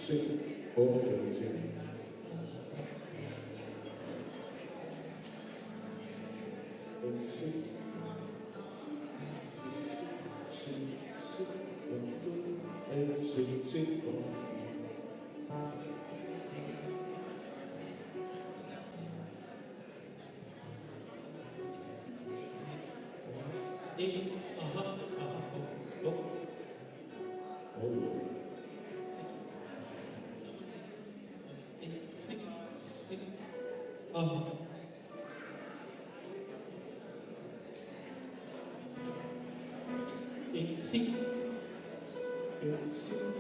Sing. Okay, sing. Sing. Sing. Sing. Sing. Sing. Sing.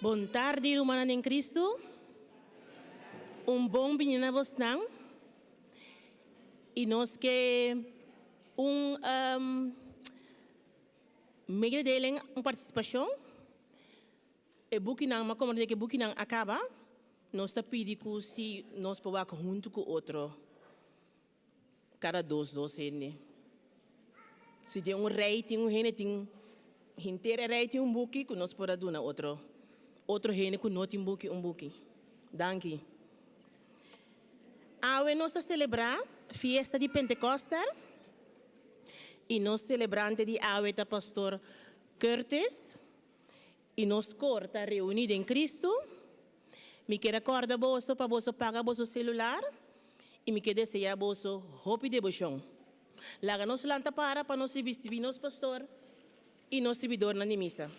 Boa tarde, irmãs em Cristo. Bom dia a vocês. E nós que meio dele uma participação. E Bukinang, mas como que Bukinang acaba, nós está pedindo se nós podemos junto com outro. Cada dois rene. Se tem rating, rene tem inteira rating buki, que nós podemos dar outro. Outro rene que não tem buki. Danke. Hoje nós celebrar fiesta de Pentecostes e nós celebrante de hoje é pastor Curtis e nós corta reunido em Cristo. Me quero acordar bolso para bolso pagar bolso celular e me quero desejar bolso hope de bochão. Laga nós lanta para nós vestir nos pastor e nós servidor na missa.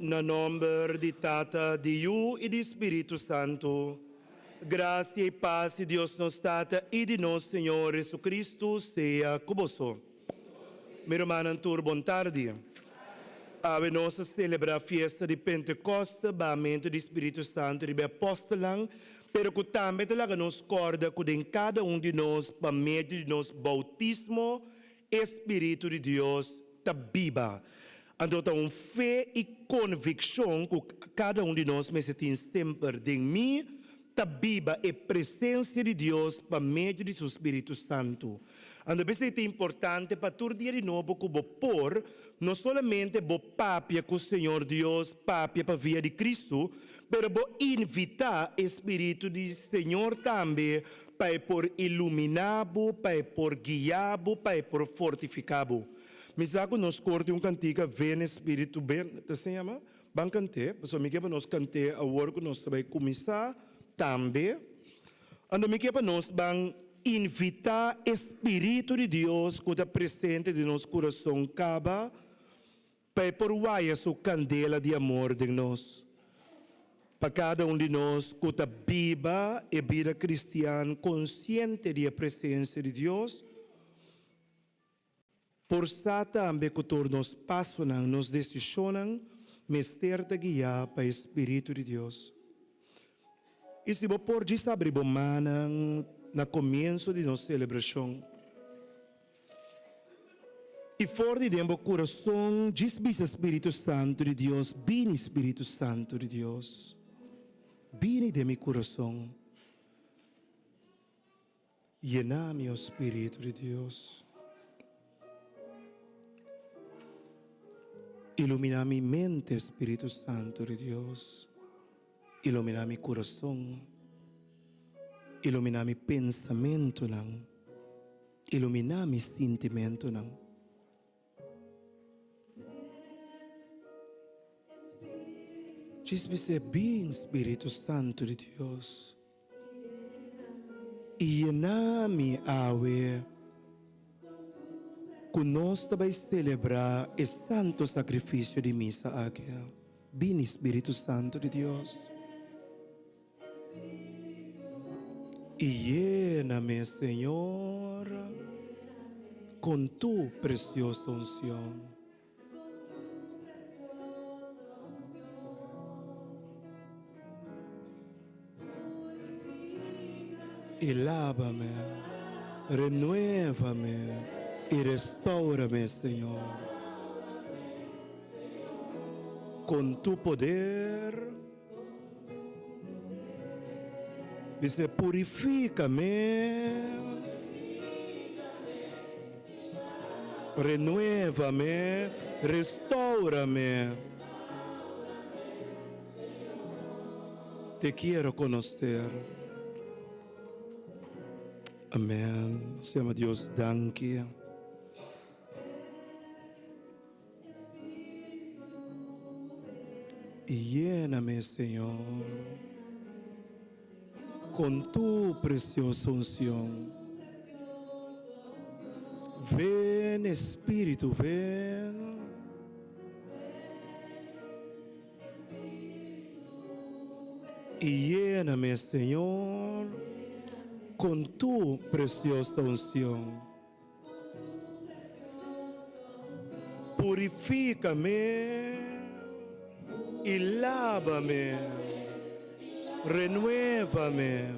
No nome de Tata, de Yu e de Espírito Santo, graça e paz de Deus nos Tata e de nosso Senhor Jesus Cristo seja conosco. Meu irmão, boa tarde. Hoje nós celebramos a festa de Pentecostes, baamento do Espírito Santo e apóstolo, pero que também nos corda que em cada de nós, para meio de nosso bautismo, Espírito de Deus está viva. Então, fé e convicção que cada de nós tem sempre de mim, está viva a presença de Deus para meio do seu Espírito Santo. Então, é importante para todo dia de novo que vou pôr, não somente vou papia com o Senhor Deus, papia para via de Cristo, mas vou invitar o Espírito do Senhor também para por iluminar-bo, para por guiar-bo, para por fortificar-bo. Misago nos corte cantiga Vem Espírito bem, se chama? Bang cante, so me quepa nos cante a work nos vai começar também. Ando me quepa nos bang invitar Espírito de Deus que está presente de nosso coração caba Pai, por vaya su candela de amor de nós. Para cada de nós que está viva e vida cristiana, consciente da presença de Deus, por sata ambe que nos passos, nos decisões, mestre de guiar para o Espírito de Deus. E se você pode abrir a mão no começo de nossa celebração, e fora de dentro do coração, diz o Espírito Santo de Deus, vem Espírito Santo de Deus, vem de meu coração, llena meu Espírito de Deus, ilumina minha mente, Espírito Santo de Deus, ilumina meu coração, ilumina meu pensamento, ilumina meu sentimento. Diz-me bem, Espírito Santo de Deus, e llena-me awe, que nós também celebrar o santo sacrifício de missa aqui. Bem, Espírito Santo de Deus, e llena-me, Senhor, com tu preciosa unção. E lava-me, renueva-me e restaura-me, Senhor. Com tu poder, dice, purifica-me, renueva-me, restaura-me. Te quero conhecer. Amém. Senhor Deus, danke. E llena-me, Senhor, com tu preciosa unção. Vem, Espírito, vem. E llena-me, Senhor, com tu preciosa unção. Purifica-me e lava-me, renueva-me,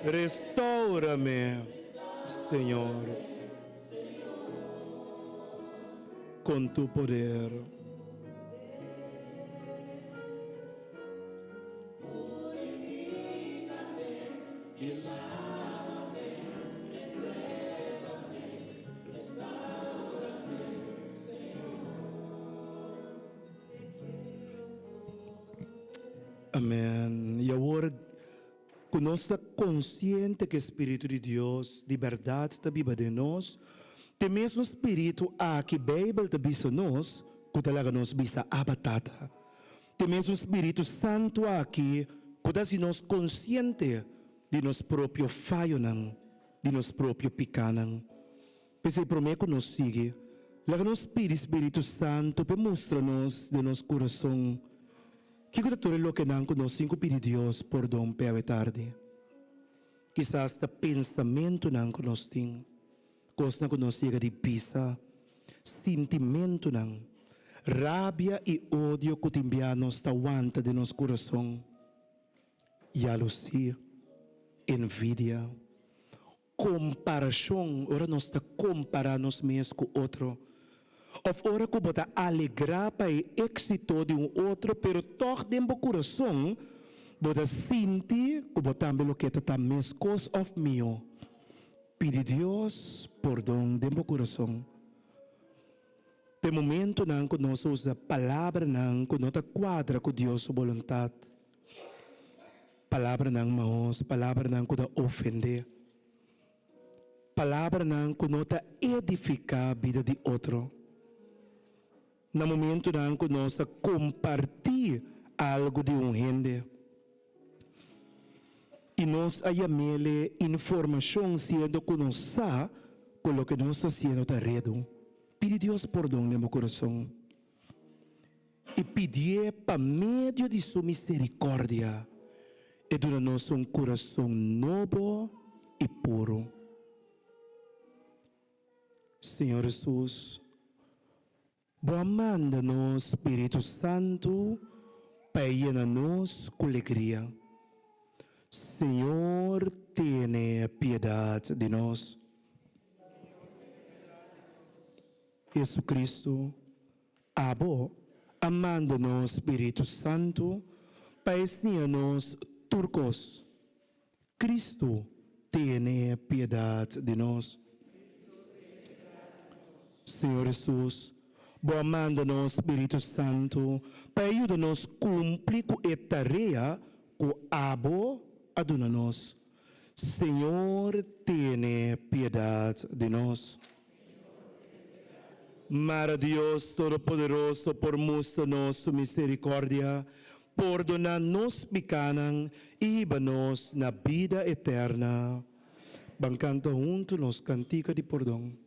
restaura-me, Senhor, com tu poder. Amém. E agora, que nós estamos conscientes que o Espírito de Deus, de verdade, está vivo de nós, tem mesmo Espírito que a Bíblia está vivo de nós, que talaga nos bisa abatata. Tem mesmo Espírito Santo aqui, que está nós consciente de nosso próprio falho, de nosso próprio pecado. Mas promete que nos sigue. Laga nos Espírito Santo para mostrar-nos de nosso coração que todo lo que não conhecemos pedir Deus perdão pela tarde. Quizás o pensamento não conhecemos, coisa não conhecemos de pisa, sentimento não, rabia e ódio cotidiano está aguanta de nosso coração, jealosia, envidia, comparação, ora nós está comparando-nos mesmos com outro. Of ora que bota alegrar para o êxito de outro, pero toch dentro do coração, bota sentir que bota também o que está mais coisa of mio. Pede Deus perdão dentro do coração. Pelo momento não que nós usa palavra não que nós quadra com Deus sua vontade. Palavra não maos, palavra não que nós ofender. Palavra não que nós edificar a vida de outro. No momento em que nós compartilhamos algo de gente e nós ayamele informação sendo que nós sabemos com o que nós estamos fazendo. Pede Deus perdão no meu coração. e pedir por meio de sua misericórdia e dá-nos coração novo e puro. Senhor Jesus, boa manda-nos Espírito Santo para llenar-nos com alegria. Senhor, tenha piedade de nós. Jesus Cristo, abo, amando-nos Espírito Santo, para ensinar-nos turcos. Cristo, tenha piedade de nós. Senhor Jesus, boa manda-nos Espírito Santo, para ajudar-nos a cumprir com a tarefa que abo aduna-nos. Senhor, tenha piedade de nós. Mara Deus Todo-Poderoso, por mostrar-nos sua misericórdia, por donar-nos pecados e iba-nos na vida eterna. Bancanta junto nos cantica de perdão.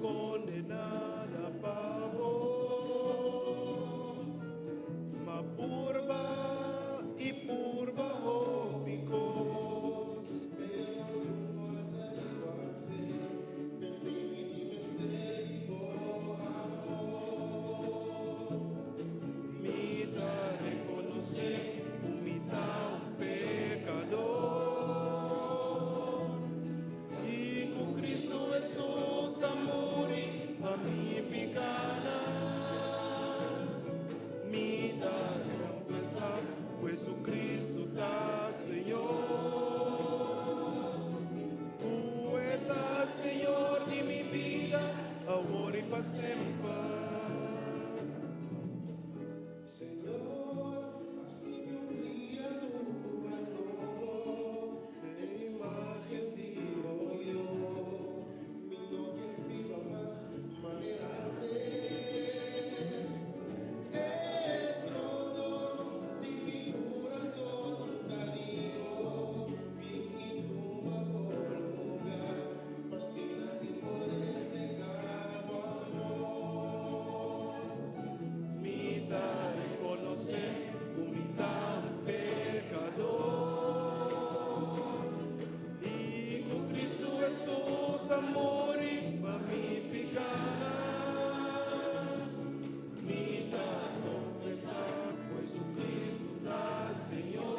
Condenada pavor, ma purba y purba ópicos. Mita reconocer, humita un pecador, y con Cristo Jesús amor a mi picana, mi da confesar, pues su Cristo está Señor. Tú estás Señor de mi vida, ahora y para siempre. Señor, así me brilla tu gran amor, de imagen digo yo. Humildad pecador, y con Cristo Jesús amor y pa' mi picana, mi da confesar, pues su Cristo da Señor.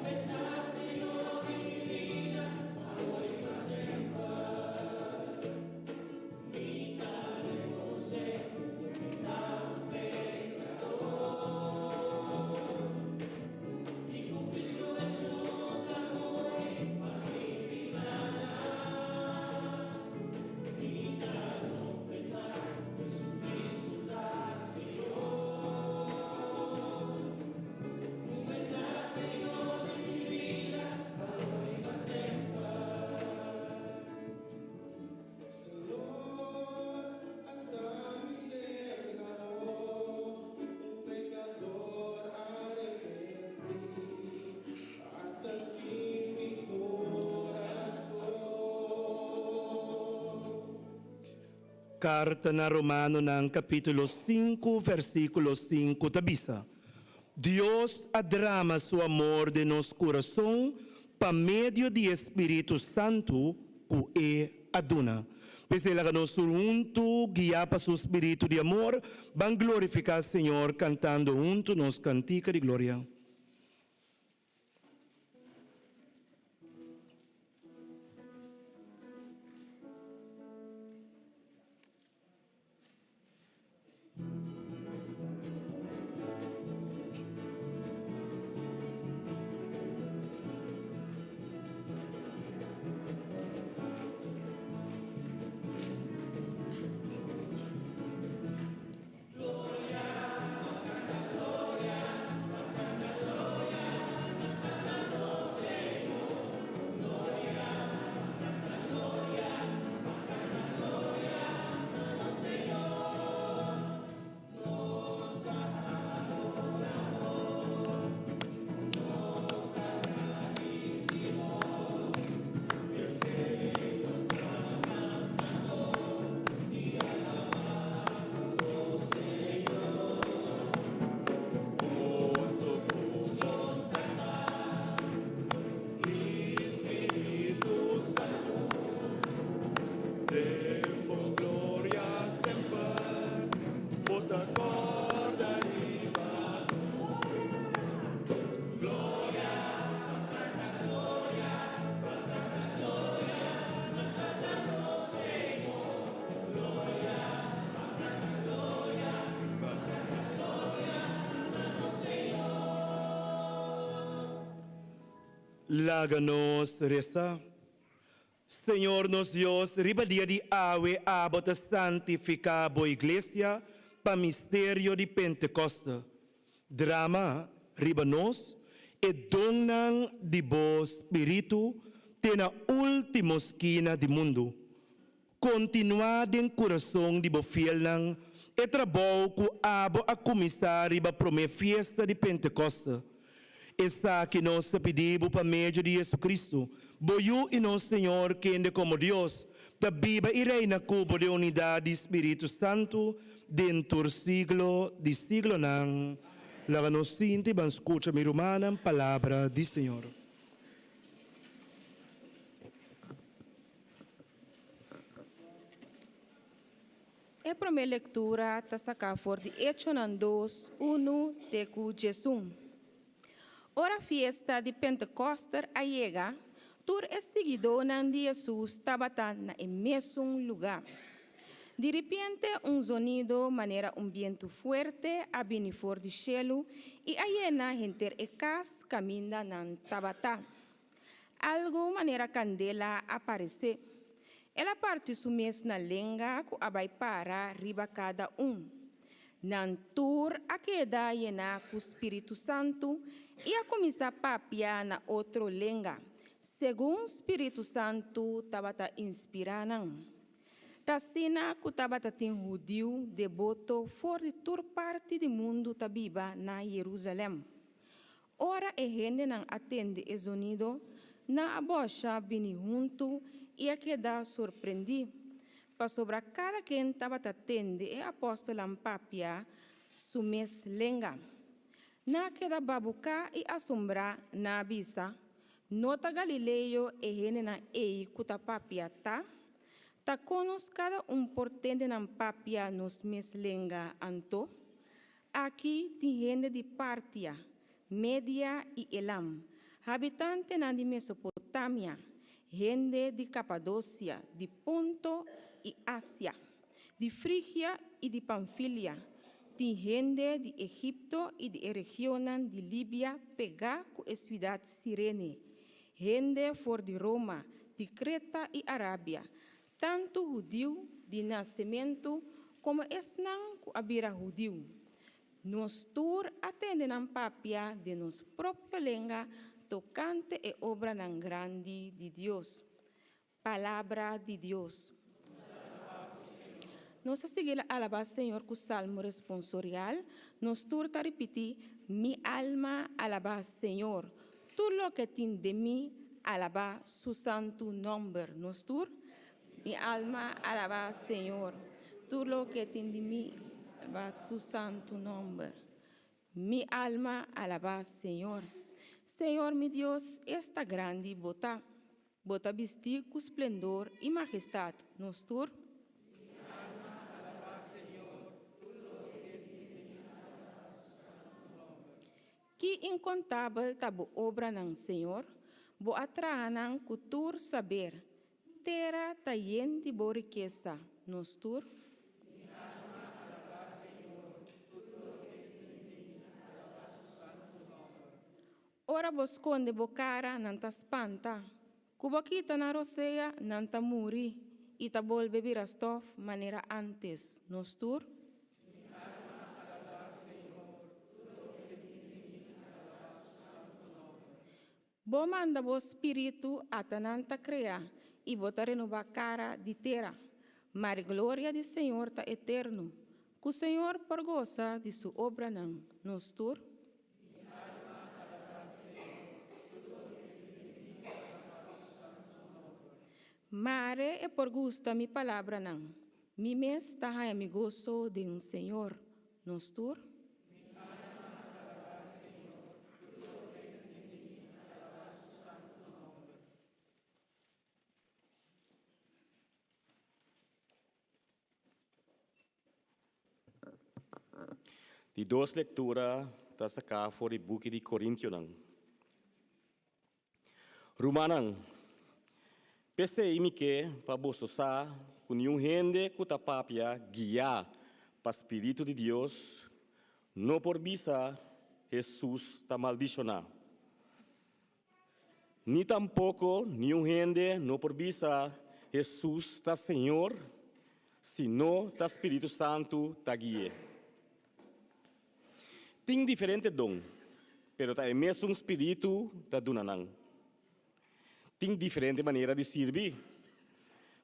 Está Señor en mi vida, ahora y para siempre. Mi da reconocer. Carta na Romano ng Kapitulo 5, versículo 5, tabisa. Deus adrama seu amor de nosso coração por meio do Espírito Santo que é aduna. Pese la nos junto, guía para su espíritu de amor, van glorificar al Señor cantando junto nos cantica de gloria. Láganos reza. Señor nos Dios, ribadia de awe abota santificar a iglesia para misterio de Pentecoste. Drama ribanos e donan de bo espírito tena última esquina do mundo. Continuar em coração de bo fiel nang e trabalho que abo a começar riba prome fiesta de Pentecoste. Essa que nós pedimos para meio de Jesus Cristo. Boiu e nosso Senhor, que ende como Deus, da viva e reina cubo de unidade do Espírito Santo, dentro do siglo de siglo nang. Laga nos sinti, ban escucha mi romana, palavra do Senhor. A primeira leitura está sacada for de Hechos 2, 1, tecu Jesus. Ora fiesta de Pentecostes allega, tur é seguidor de Jesus estava na mesmo lugar. De repente, sonido maneira viento fuerte a venir for de cielo e a gente e cas caminha nan tabata. Algo maneira candela aparece. Ela parte sumes na lenga que abai para riba cada Nan tur a queda llena com o Espírito Santo e a começar a papia na outra lenga. Segundo o Espírito Santo, tabata inspirando. Tassina que tabata tem judeu devoto fora de toda parte do mundo tabiba na Jerusalém. Ora e gente não atende o sonido, na abocha bini junto e a queda surpreendi. Para sobre cada quem tabata atende e apóstolo papia sumes lenga. Na queda babuca e assombra na bisa. Nota Galileu e gente na ei kutapapia ta conos cada portende na papia nos mes lenga anto. Aqui tem gente de Partia, Média e Elam, habitante na de Mesopotâmia, gente de Capadócia, de Ponto e Ásia, de Frígia e de Panfilia, tem gente de Egipto e de região de Líbia, pega com a cidade Cirene, gente for de Roma, de Creta e Arábia, tanto judeu de nascimento como esnan que abira judeu. Nos tur atende na papia de nos própria língua, tocante e obra nan grande de Deus. Palavra de Deus. Nós a seguir a alabar Senhor com o salmo responsorial, nos turta repetir, mi alma alaba Senhor, todo lo que tem de mim alaba su santo nombre. Nos tur, mi alma alaba Senhor, todo lo que tem de mim alaba su santo nombre. Mi alma alaba Senhor. Senhor, mi Dios, esta grande bota. bota vestir com esplendor e majestade, nos tur. Que incontável tabu obra ng Senhor, bo atraanang kutur saber, terra tayen de bo riqueza, nos tur. Ora bosconde bocara nanta spanta, kubakita na roseia nanta muri, itabol bebirastof manera antes, nos tur. Bo manda bo espírito atananta crea e bota renovar cara de terra, mas glória do Senhor tá eterno, que o Senhor pergoça de sua obra não, nos tur. Mare é por gusto mi palavra não, mi mes está amigoso de um Senhor, nos tur. Die duas lecturas da sacar for o book de Coríntios. Romanang, pese imike para bososa, com nenhum rende que tapapia guiar para o Espírito de Deus, não por visa Jesus está maldicionado. Ni tampouco nenhum rende não por visa Jesus está Senhor, sino está Espírito Santo está guia. Tem diferente dom, pero tá mesmo espírito tá dunanang. Tem diferente maneira de servir,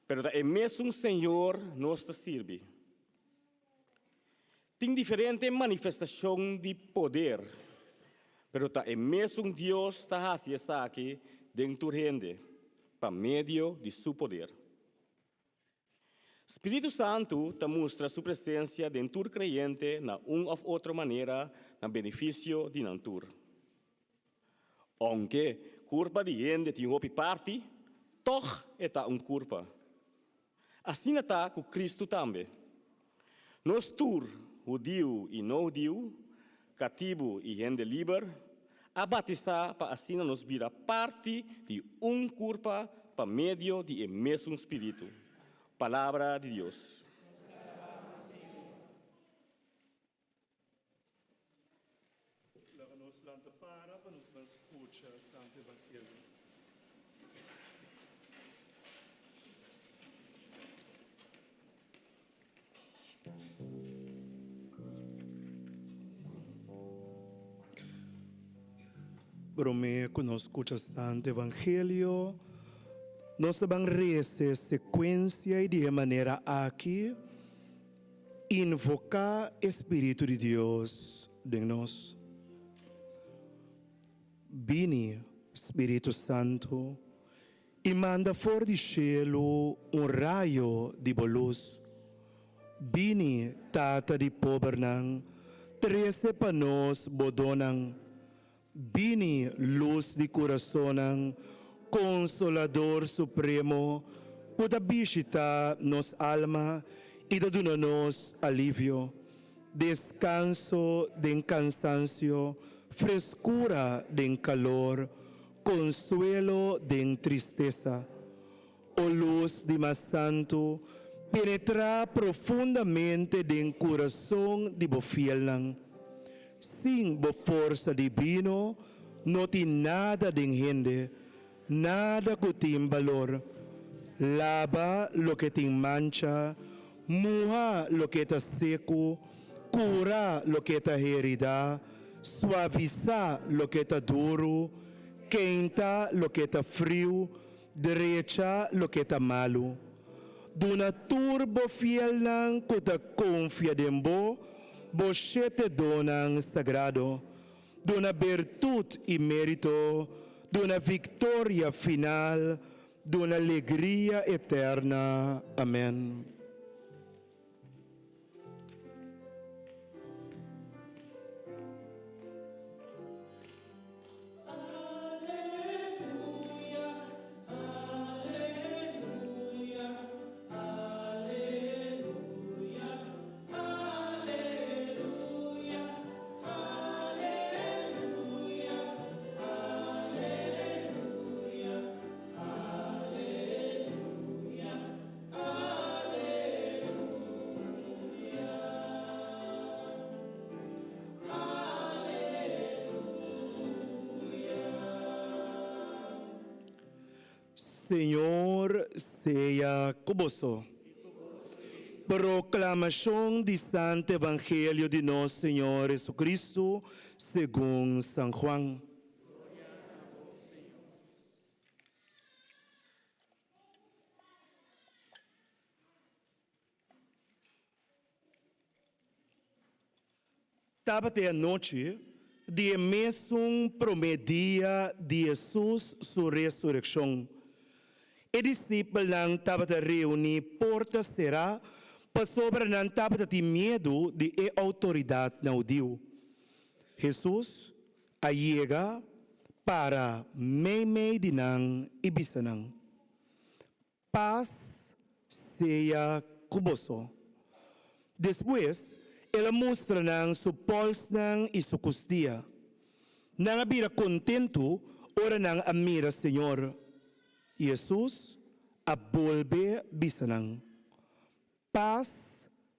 pero tá mesmo Senhor nos tá servir. Tem diferente manifestação de poder, pero tá mesmo Deus tá fazendo isso aqui dentro da gente, para meio de seu poder. Espírito Santo te mostra sua presença dentro do crente na uma ou outra maneira, na benefício de natura. Aunque curva de gente tem uma parte, toch é curva. Assim está com Cristo também. Nós tur, judeu e não judeu, cativo e gente livre, a batizar para assim nos vira parte de curva para meio de mesmo Espírito. Palavra de Deus. Nos lanta para nos escuta Santo Evangelho. Brome que nos escuta Santo Evangelho. Nós vamos receber sequência e de maneira aqui invocar o Espírito de Deus em nós. Vini, Espírito Santo, e manda fora do cielo raio de luz. Vini, Tata de Pobernang, trece para nós bodonang. Vini, luz de coraçonang, Consolador Supremo, pueda visitar nos alma e dar-nos alívio, descanso de cansancio, frescura de calor, consuelo de tristeza. O luz de mais santo, penetrar profundamente de coração de bo fiel. Sin bo força divino, não tem nada de gente, nada que tem valor. Lava lo que tem mancha, moja lo que está seco, cura lo que está herida, suaviza lo que está duro, quenta lo que está frio, derecha lo que está malo. Dona turbo fiel nang que te confia dembo, você te dona sagrado. Dona virtude e mérito, dona vitória final, dona alegria eterna. Amém. Aleluia, Senhor seja convosco. Proclamação do Santo Evangelho de nosso Senhor Jesus Cristo, segundo São João. Estava até a noite, dia mesmo prometia de Jesus sua ressurreição. E discípulos não estavam reunidos, porta será, para sobre não estavam de medo de autoridade não deu. Jesus chega para meio de não e bisanang. Paz seja convosco. Depois, ela mostra nang su pulse nang e su custia. Nang abira contento, ora nang amira Senhor. Jesus abolbe bisanang. Paz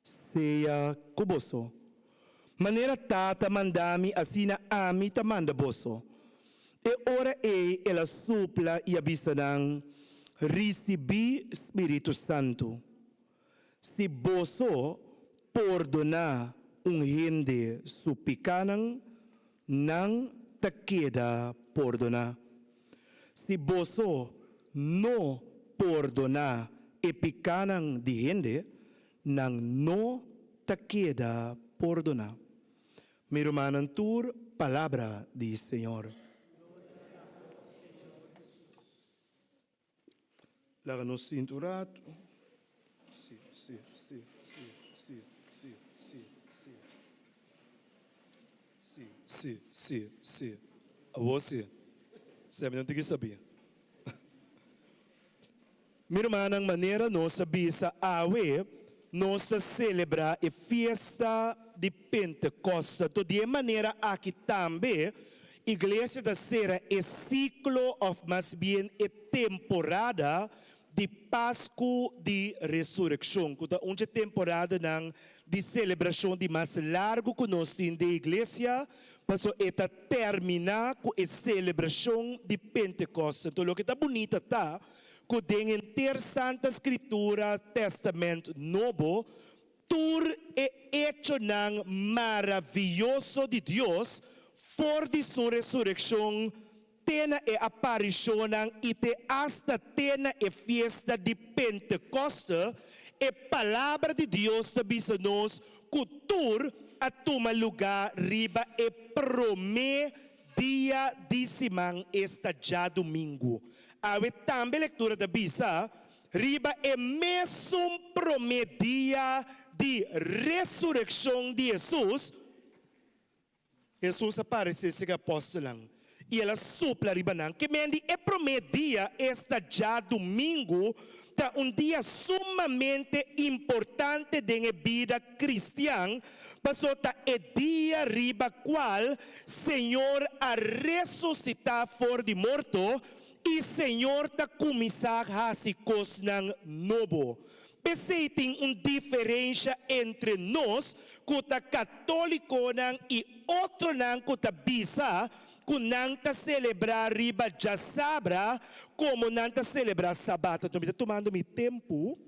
seja convosco. Maneira tata mandami asina ami tamanda boso. E ora ela supla e abisanang recebi Espírito Santo. Se boso perdonar gente su picanang nang taqueda perdonar. Se boso no perdonar e picanang de gente, nang no taqueda perdonar. Meu irmão, tur palavra do Senhor. Laga-nos cinturato. Sim. Sim. A você. Sabe, não tem que saber. Minha irmã, na maneira nossa bisa awe, nossa celebrar a festa de Pentecostes. De maneira aqui também, igreja da Serra é ciclo, ou mais bem, é temporada de Páscoa de ressurreição. Onde temporada de celebração de mais largo que nós temos da igreja, passou a terminar com a celebração de Pentecostes. Então, o que está bonito está, que tem ter Santa Escritura, Testamento Novo, tudo é hecho maravilhoso de Deus, for de sua ressurreição, tena e aparição e te hasta tena e festa de Pentecostes, e palavra de Deus te bisa nos, cultura a toma lugar riba e promete dia de semana esta já domingo. A também leitura da bisa, riba e mesmo prometia de ressurreição de Jesus. Jesus aparece se apóstolo e ela supla riba nang que mendi e prometia esta já domingo tá dia sumamente importante da vida cristã, passou tá dia riba qual Senhor a ressuscitar fora de morto e Senhor tá começar a se coisas novo. Pensei tem uma diferença entre nós, que tá católico e outro que tá bisa, que não tá celebrar riba já sabra, como não tá celebrar sabata. Então, estou tomando meu tempo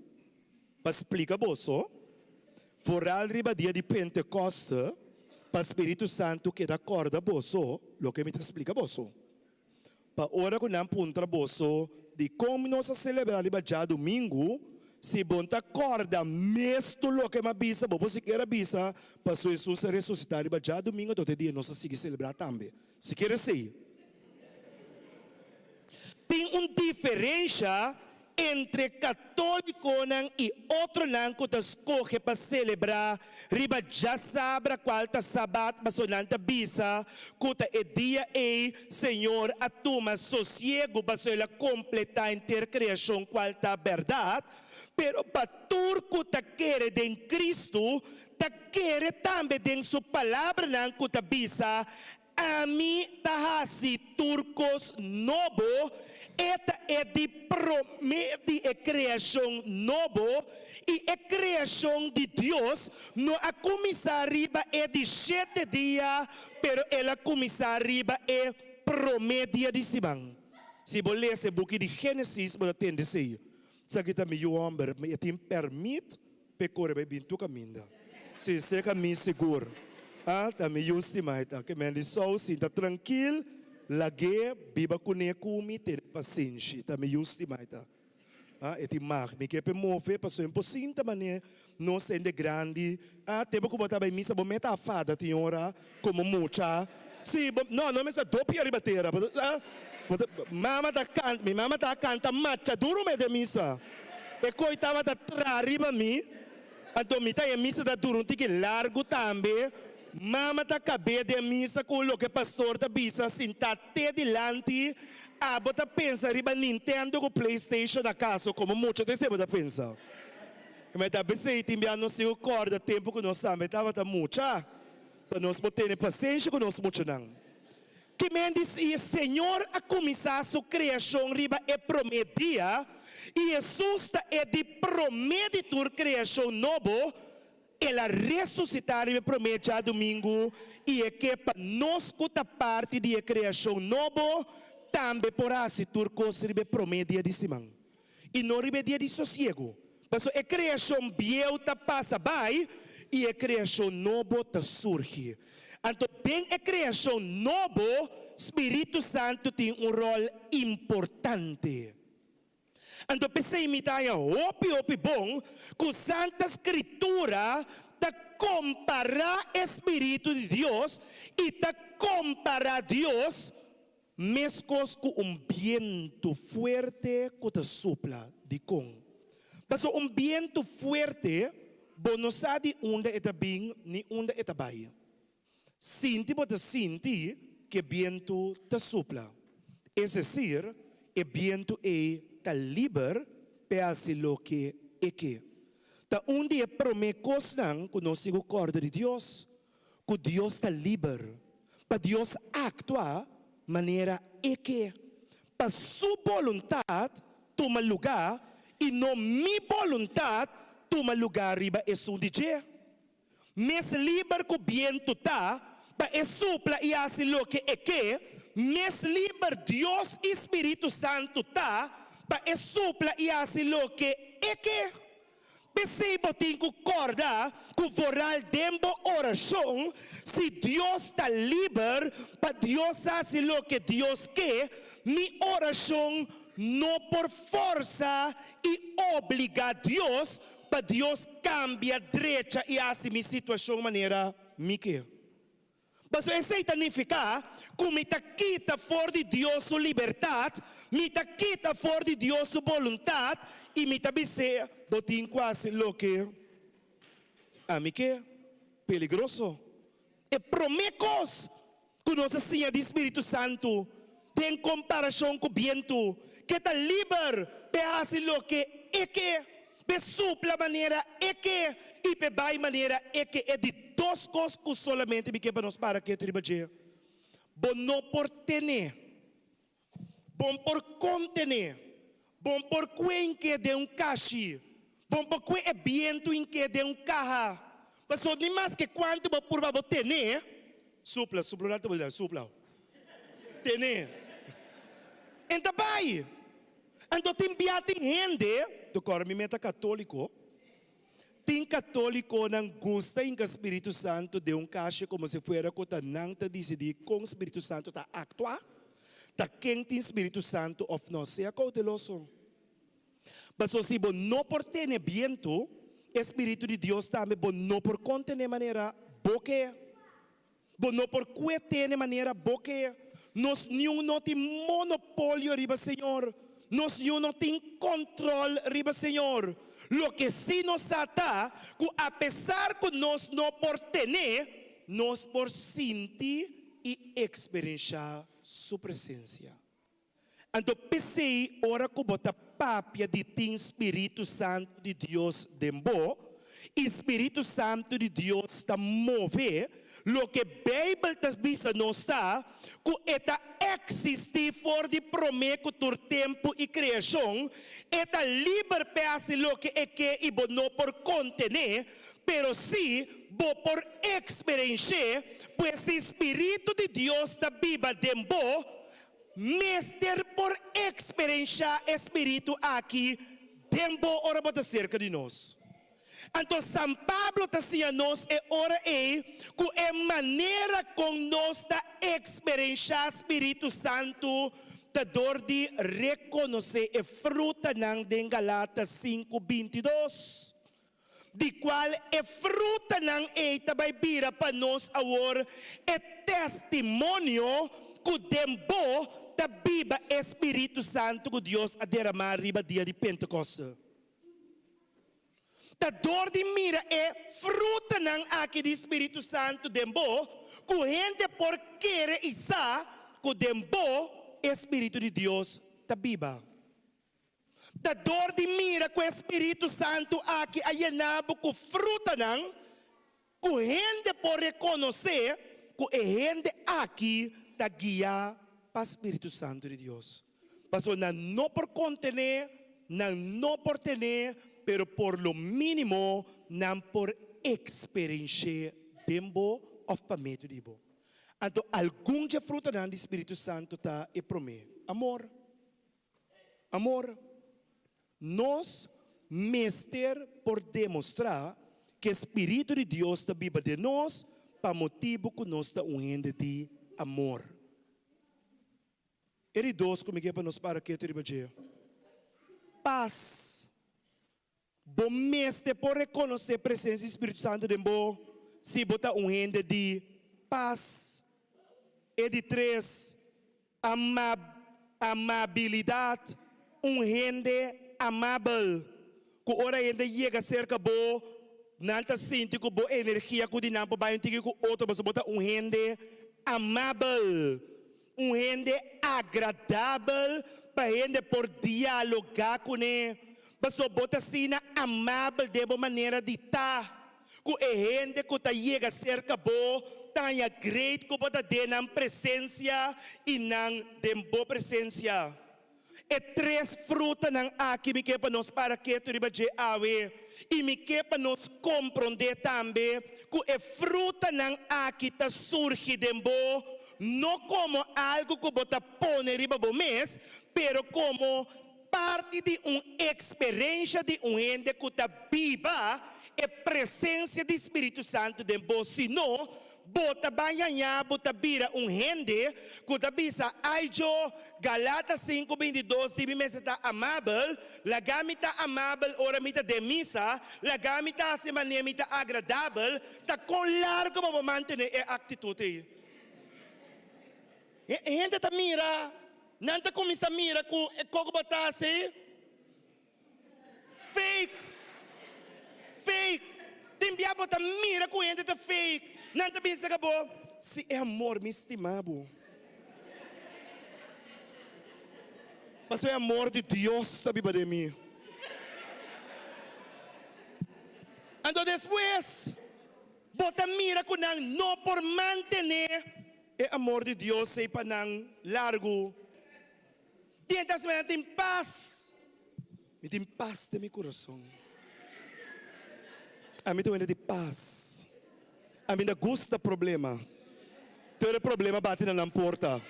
para explicar você. Foral riba dia de Pentecostes, para o Espírito Santo que dá corda você, o que me explica você. Para hora que não punta você, de como nós celebrar riba já domingo, se bonta corda, mesmo lo que me avisa, você quer avisa, para Jesus ressuscitar riba já domingo, todo dia nós seguimos celebrar também. Se quer ser. Tem uma diferença entre católico e outro que escolhe para celebrar riba já sabra qual tá sabat mas sonanta bisa que é dia Senhor a toma sossego para ela completar a intercriação qual tá verdade, pero para tudo que quer em Cristo tá quer também em sua palavra que tá bisa a mim tahasi turcos novo, esta é de promete a criação novo e a criação de Deus não a começar riba é de 7 dias, pero ela começar riba é promete dia de semana. Se você ler esse book de Gênesis, você tem de dizer, sabe que me homem, me tem permite pecore bem tu caminho. Se você caminho seguro, também justi mais, que me diz só assim, tá tranquilo, lage, biba com ter paciência, também justi mais, eti mag, me quer mover, passou impossível maneira, não sendo grande, tempo que botar bem missa, bom meta a fada, tinhora, como mucha, sim, não me está dopi arriba terra, mama tá canta, minha mama tá canta macha duro me de missa, e coitava da arriba mi, então me tá a missa da duro, tique largo também, mama tá cabe de missa com o que pastor da bisa, sentate delante. Bota pensa riba Nintendo com PlayStation na casa como muito desse bota pensa. Mas tá pensei timbiar não se acorda tempo que nós sabemos tava mucha para nós botar paciência com nós muito não. Que me diz e Senhor a começar sua criação riba é prometia e Jesus é de prometitur criação novo ela ressuscitar e promete a domingo e é que para nós cuta parte de criação novo também por assim turcos ribe promedia de simão e não ribe dia de sossego mas a criação bielta passa vai e a criação novo ta surge então tem a criação novo Espírito Santo tem rol importante então pensei me dá opi bom com Santa Escritura ta comparar Espírito de Deus e ta comparar Deus mescos com viento fuerte que te sopla de com. Pero viento fuerte, não sabe onde está bem, nem onde está bem. Sinti pode sentir que viento te sopla. É decir, o viento está livre para fazer o que é que. Tá onde é promessas que nós se acorda de Deus, que Deus está livre, para Deus actuar maneira é que para sua vontade toma lugar e não minha vontade toma lugar riba é um DJ. Mas livre que o viento tá para sopla e assim o que é que, mas livre Deus Espírito Santo tá para sopla e assim o que é que. Pensei botin que corda, que voral dembo oração, se Deus está livre, para Deus fazer o que Deus quer, minha oração não por força e obriga Deus, para Deus cambia direita e assim minha situação maneira me quer. Mas isso significa que me ta quita fora de Deus sua liberdade, me ta quita fora de Deus sua vontade, e me ta bise botin quase lo que a mim que peligroso. E promecos que nós assim de Espírito Santo tem comparação com o viento que está livre para fazer o que é que, para supla maneira é que e para vai maneira é que é de duas coisas que solamente me quebra nos para que tribaje. Bom não por tener, bom por contener. Bom por quem que de caixa, bom por quem é viento em que de carro. Mas só nem mais que quanto por vai ter, né? Supla, tener. Então vai. Então tem biate gente, do corpo católico. Tem católico não gosta em que o Espírito Santo de caixa como se fosse que não te decidir com o Espírito Santo tá actuar. Tá quem tem Espírito Santo of não seja cauteloso. Mas se você não por ter viento, Espírito de Deus também não por conter maneira boque, não por cueter de maneira boque. Nós não tem monopólio riba Senhor, nós não tem controle riba Senhor. Lo que sim nos está, que apesar que nós não por ter, nós por sentir e experienciar sua presença. Então pensei, ora que bota papia de tem Espírito Santo de Deus dembo, Espírito Santo de Deus está mover, lo que a Bíblia está não está, que está existir fora de prometo por tempo e criação, está livre para fazer o que é que e não por contener, pero sim, por experienciar, pois o Espírito de Deus está viva dembo, Mester por experienciar espírito aqui, tempo ora bota cerca de nós. Então, São Pablo está dizendo nós é hora que é maneira com nós da experienciar Espírito Santo, da dor de reconhecer a fruta não de Galatas 5:22. De qual é fruta não é também vira para nós agora é testemunho que tempo da Bíblia Espírito Santo que Deus a derramar riba dia de Pentecostes. Da dor de mira é fruta não aqui do Espírito Santo tempo que gente por querer isa que tempo Espírito de Deus da Bíblia. Da dor de mira com o Espírito Santo aqui a llenabo com fruta não que gente por reconhecer que a gente aqui da guia para o Espírito Santo de Deus. Pastor, não por contener, não por ter, pero por lo mínimo não por experienciar tempo of pameto dibo. Então, algum de fruta não do Espírito Santo tá e promete. Amor. Amor. Nós, mestre por demonstrar que o Espírito de Deus está vivo de nós, para motivo que nós está unindo de amor. Ele dois como que para nós para que tu ribaje. Paz. Bom mestre por reconhecer a presença do Espírito Santo de bo, se botar unindo de paz. E de três, amabilidade, gente amável, que ora ainda chega cerca bo, não está sentindo que boa energia que não para baixo que outro você bota gente amável, gente agradável, para gente por dialogar com ele, você bota assim amável de boa maneira de estar, que é gente que está chega cerca bo, tenha great que bota de na presença e não de boa presença. E três frutas não aqui me quer para nós para que tu ribaje awe e me quer para nós compreender também que a fruta não aqui está surge de bo não como algo que bota põe riba bo mês, pero como parte de uma experiência de um ente que está viva a presença do Espírito Santo de bo, senão bota banhanha, bota vira gente, que tá bisa aijo, Galatas 5:22, se me está amável, lagamita amável, ora mita de missa, lagamita se maneira mita agradável, tá com largo para manter a atitude. Gente tá mira, não tá começa a mira com coco batase, fake, tem biabo tá mira com gente tá fake. Não te pensa que se é amor, me estimado. Mas é amor de Deus da Bíblia de mim. Então depois, bota mira com não por manter é amor de Deus sei para não largo. Tenta se tem paz. Me tem paz de meu coração. A mim tem de paz. A mim não gosta problema. Todo problema bate na porta.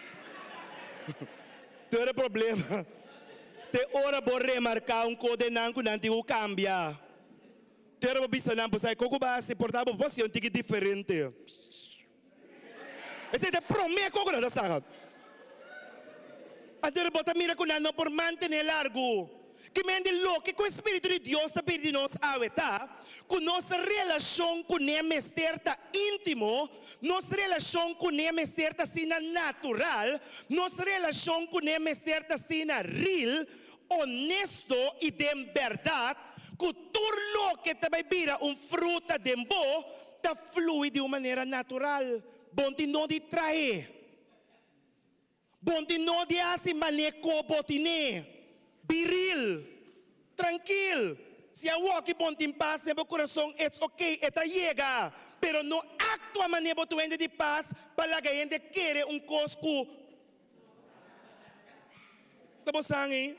Todo problema. Te ora por remarcar code não que não tem cambia. Te ora por bisa não por sair coco base portar por posição tique diferente. Esse te promete coco não sabe. Então bota mira com não por manter largo. Que me ande louco, que o Espírito de Deus está pedindo nos aweta, que nossa relação com ele está íntimo, nossa relação com ele está sina natural, nossa relação com ele está sina real, honesto e de verdade, que tudo louco que também vira fruta de bo, está flui de uma maneira natural, bom de não distrair, bom de não de assim maneira botine. Viril, tranquilo. Se a walk ponte em paz no meu coração, it's okay, eta chega. Pero no actua maneira tu ende de paz para que ende querer cosco. Tá bom sangue?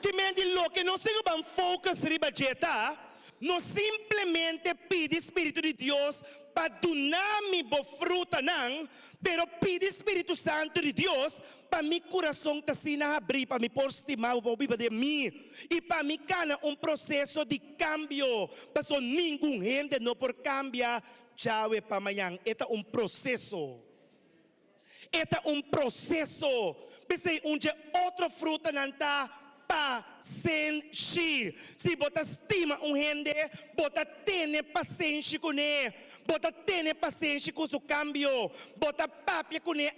Que me ende louco, não sei como focus riba jeta. no simplesmente pide Espírito de Deus para donar-me boa fruta, não, pero pide Espírito Santo de Deus para meu coração tá se abrir, para me pôr estimar o Bíblia de mim e para me cana processo de cambio, para só nenhum gente não por cambiar já é para amanhã, é processo. É processo. Pensei, outra fruta não está paciente. Se você estima gente, você tem paciência com ele. Você tem paciência com o cambio. Você papia com ele.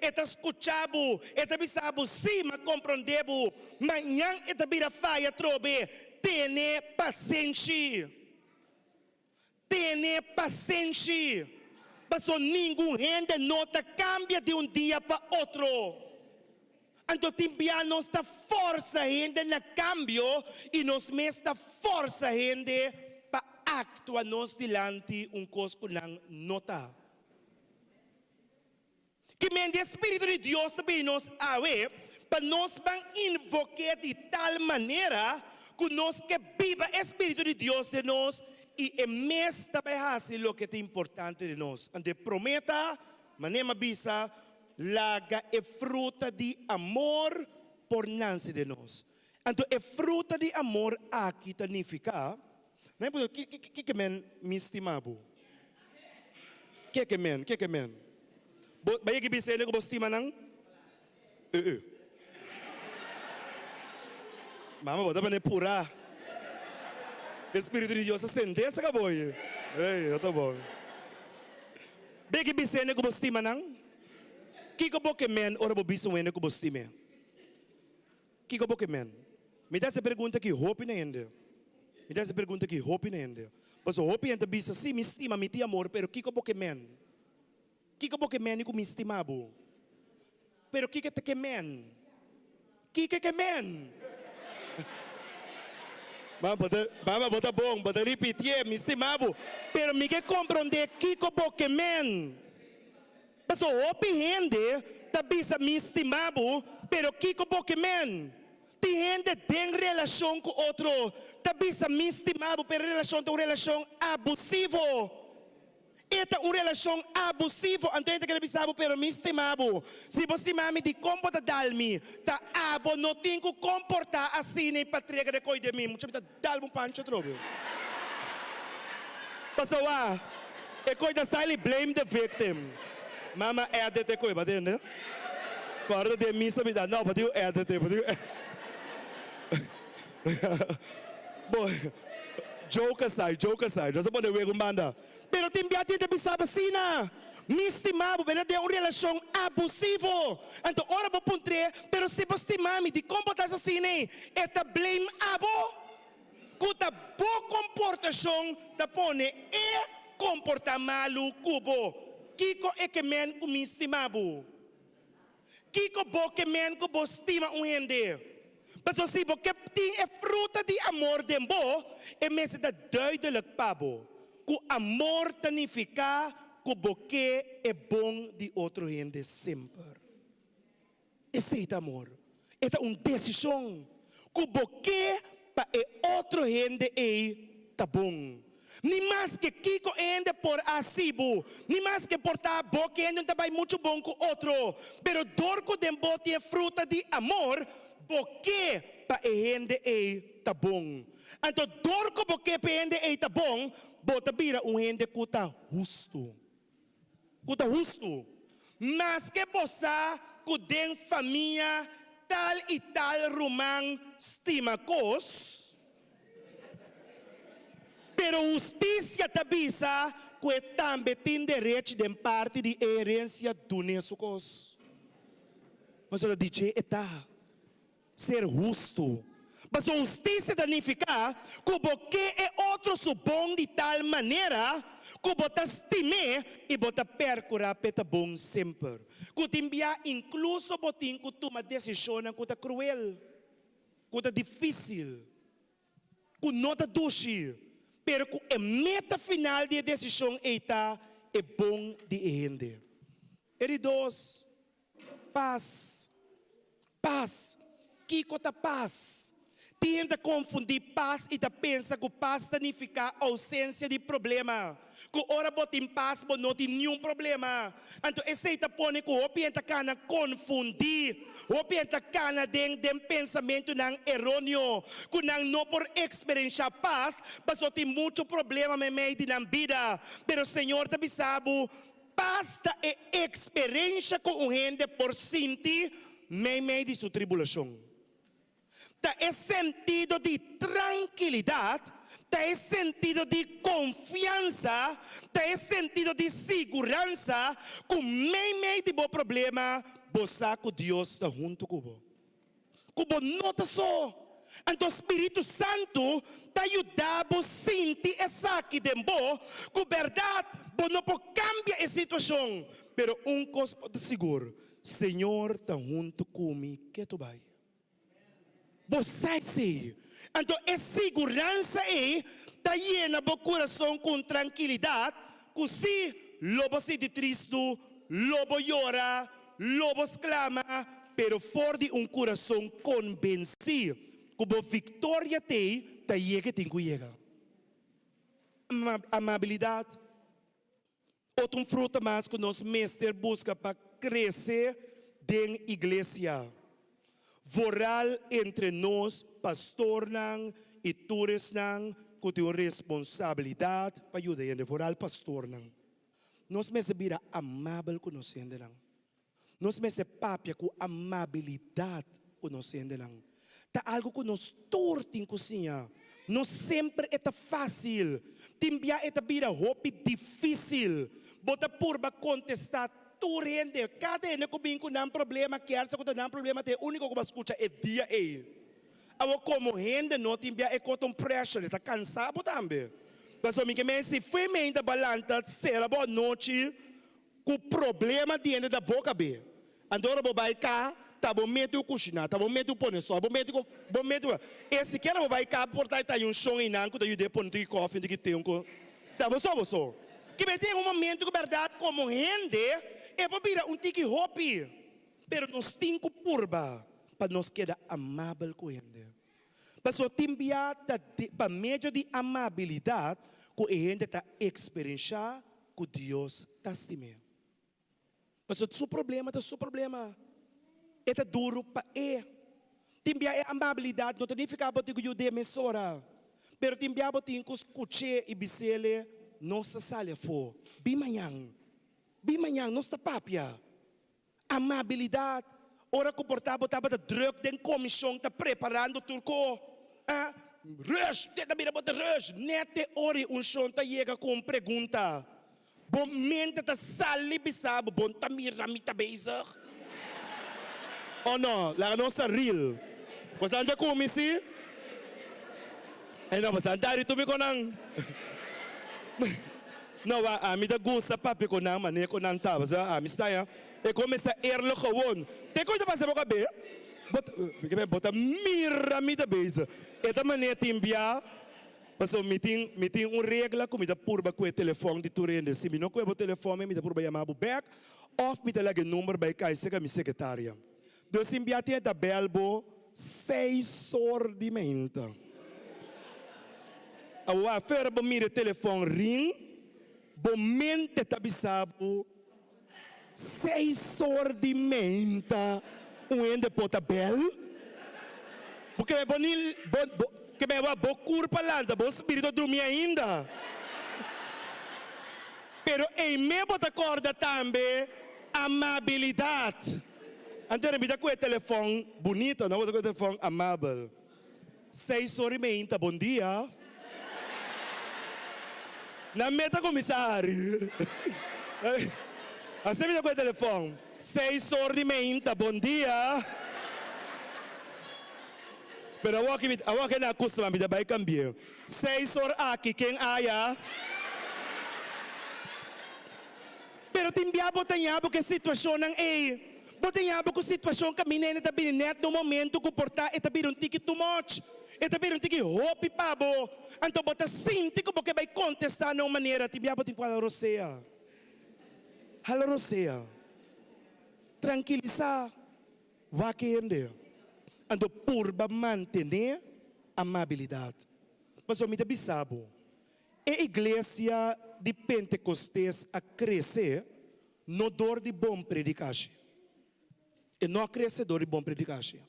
É escuchado. É pensado. Sim, mas compreendebo. Manhã é vira faia trobe. Tem paciência. Tem paciência. Mas nenhum gente nota cambia de dia para outro. Então, timbia nossa força gente na cambio e nos mesta força gente para actuar nos diante coisa que não nota. Que mente Espírito de Deus também nos awe para nós invocar de tal maneira que nós que viva Espírito de Deus de nós e é mesmo também fazer o que é importante de nós. Ante prometa, manema bisa, laga é fruta de amor por nanse de nós. Então, é fruta de amor aqui significa, não é que men me estimabo? Que men? Baia que bisa ko estima nang? Mama, bota para pura. Espírito de Deus acende essa caboia. Ei, tá bom. Baia que bisa ko estima nang? Kiko boke men ora bo biso wene ko bostime. Kiko boke men. Me dá essa pergunta que hope na ende. Me dá essa pergunta que hope na ende. Mas hope ente bisa sim me estima me ti amor, pero kiko boke men. Kiko boke men ko me estimabo. Pero kiko te que men. Kiko que men. Mama bota bom, bota repetir, me estimabo. Pero me que compreender kiko boke men. Mas hope gente tabisa me estimabo, pero kiko boke men. Ti gente tem relação com outro, tabisa me estimabo, pero relação é uma relação abusivo. Esta uma relação abusivo, então gente que bisabo, pero me estimabo. Se você estimar-me de comportar dalmi, tá abo não tem que comportar assim nem patrega de coisa de mim. Muito bem, dalmo pancho trobo. Passou é coisa sai blame the victim. Mama é de te coi, bate né? Guarda de mim sabe não, bate é de te, bate. Boy, joke aside. Nós vamos ver com banda. Pero tem biate de bisaba sina. Me estimava, pero de uma relação abusivo. Então ora vou puntre, pero se você estimar-me de comportar assim, é ta blame abo. Cuta boa comportação, ta pone e comportar malu cubo. Kiko é que men com me estimabo. Kiko bo que men com bo estima gente. Mas se bo que tem é fruta de amor de bo, é mesmo da duidelijk pabo. Que amor significa que bo que é bom de outro gente sempre. Esse é amor. É decisão. Que bo que para outro gente é tá bom. Ni mais que Kiko ende por asibo, ni mais que por tá bom que ende também muito bom com outro, pero dorco de bote é fruta de amor, porque para ende é tá bom. Então dorco porque para ende é tá bom, bota vira ende que tá justo, mas que possa que den família tal e tal romang estima cos. Pero justiça tabisa que também tem direito de parte de herência do nosso cos. Mas ela diz está ser justo. Mas a justiça significa que porque é outro bom de tal maneira que você estime e você percorrer peta bom sempre. Que te envia incluso botin que toma decisão que é cruel, que é difícil, que não é doce. Pero a meta final da decisão é bom de gente. E dois, paz. Paz. Que cota paz? Tenta confundir paz e pensa que paz significa ausência de problema. Que ora bota em paz, mas não tem nenhum problema. Então, esse está põe que o pienta cana confundir, o pienta cana de pensamento não errôneo, que não por experiência paz, mas só tem muito problema me meio na vida. Pero o Senhor te sabe, paz é experiência com o gente por sentir meio de sua tribulação. Tá esse sentido de tranquilidade, tá esse sentido de confiança, tá esse sentido de segurança, com meio de bom problema, você com Deus está junto com você. Com você não está só. Então o Espírito Santo te ajuda a sentir essa aqui de você, com verdade, você não pode cambiar a situação, mas coisa pode seguro, Senhor está junto comigo, que tu vai. Você sei. Então, a segurança está llena do coração com tranquilidade, que se lobo se de tristo, lobo chora, lobo exclama, pero fora de coração convencido, que a vitória está chega, tem que chegar. Amabilidade. Outro fruto mais que nosso mestre busca para crescer dentro da igreja. Voral entre nós, pastor e todos que tem responsabilidade para ajudar a voral pastor. Nós me vira amável com nós ainda. Nós me papia com amabilidade com nós ainda. Tá algo que nós tortem cozinha. Não sempre é fácil. Timbia é vira roupa difícil. Bota purba contestar. Tu rende, cada ano que com um problema, que arsa com um problema, o único que você escuta é dia aí. Agora, como rende, não tem é com um pressure, está cansado também. Mas o que se foi meio da balança, será boa noite, com o problema dentro da boca bem. Andora vai cá, tá bom medo cozinhar, tá bom medo pôr só, bom medo, esse que era vai cá, portar tá chão e não, que daí depois de coffee, de que tem tá bom só. Que vai ter momento que verdade como rende é para virar tique hopi, pero nos tinco purba para nos queda amável com ele. Mas o timbia para meio de amabilidade que a gente está experienciar que Deus está estimando. Mas o seu problema é seu problema. É duro para ele. Timbia é amabilidade, não tem ficar para te ajudar mesora. Pero timbia para te escutar e bisele nossa sala for. Bimanhang, nossa papia. Amabilidade. Ora comportava, estava da druk, den comissão, está preparando turco. Rush, tenta mira bota rush. Nete ori chão tá chega com pergunta. Bom mente tá sali bisabo, bom tá mira mita bezig. Oh não, lá nossa real. Você anda com si? Não, você anda aí tu me conang. Não, a mim da gosta papi com não, mané com não tá, você a mim está aí. E começa a erlo gewoon. Tem coisa para saber o que é? Bota mira mita beza. Esta maneira timbia. Passou meeting regra como me dá purba com o telefone de turende. Se me não com o telefone, me dá purba chamar o back. Of me dá lá o número para cá, isso é minha secretária. Do timbia tem da belbo 6 ordimenta. A fera bom mira telefone ring, bom mente tabisabo 6 ordimenta. Ende pota bel. Porque é bonil, que me va bo curpa landa, bo espírito dormir ainda. Pero em me bota corda também amabilidade. Então me dá com o telefone bonito, não, com o telefone amável. 6 horas e meia, bom dia. Na meta comissário. Assim me dá com o telefone. 6 horas e meia, bom dia. Pero awak na kusma me dá vai cambiar. 6 horas aqui quem aya. Pero timbia botanha porque situação não é. Botanha porque situação que menina tá bem net no momento que portar eta bir tiki too much. Eta bir tiki hope pabo. Então bota sinti que porque vai contestar de uma maneira timbia botin para rosea. Halo rosea. Tranquilizar. Wakiende. Ando purba mantener amabilidade. Pastor, me bisabo. A igreja de Pentecostes a crescer no dor de bom predicação. E não cresce dor de bom predicação.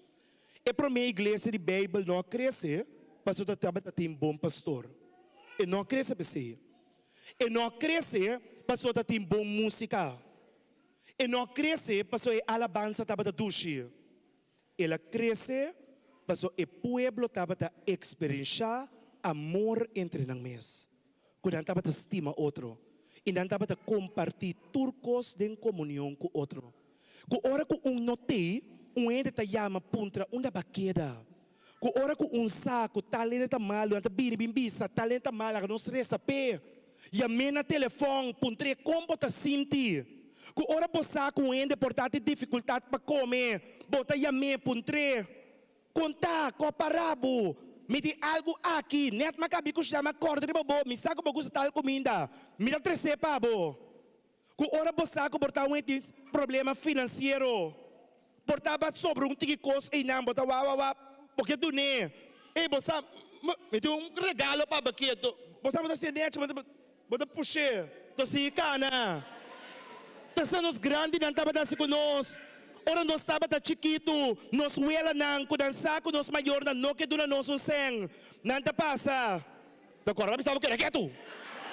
E para mim a igreja de Bíblia não cresce, pastor tem bom pastor. E não cresce para si. E não cresce, pastor tem bom música. E não cresce, pastor a alabança estava duche. Ela cresce, pastor o pueblo estava experienciar amor entre nós mesmos. Quando estava estima outro. E não estava compartilhar turcos de comunhão com outro. Com hora que notei, ende te chama puntra uma baqueda. Com hora que saco, talento malo, anta biribimbisa, talento malo, que nos resta pé. E a mena telefone, puntre como ta sinti. Com hora que saco, ende portate dificuldade para comer, bota e a me puntre. Conta, coparabo. Me di algo aqui, net makabi ko siya makorda ni babo, mi saco bago sa tal comida, mi da trece pa bo. Kung ora bo saco porta problema financeiro, portava sobre tigikos e não bota wawawa, porque tu ne, bosa, me deu regalo para baqueto, bosa bota se net, bota puxe, to si cana. Tasa nos grande não tava dando conosco. Ora nós estava chiquito, nós huela nang kudansa ko nos mayor na no que duna nos seng. Nanta pasa. Da corra sabe que era quieto.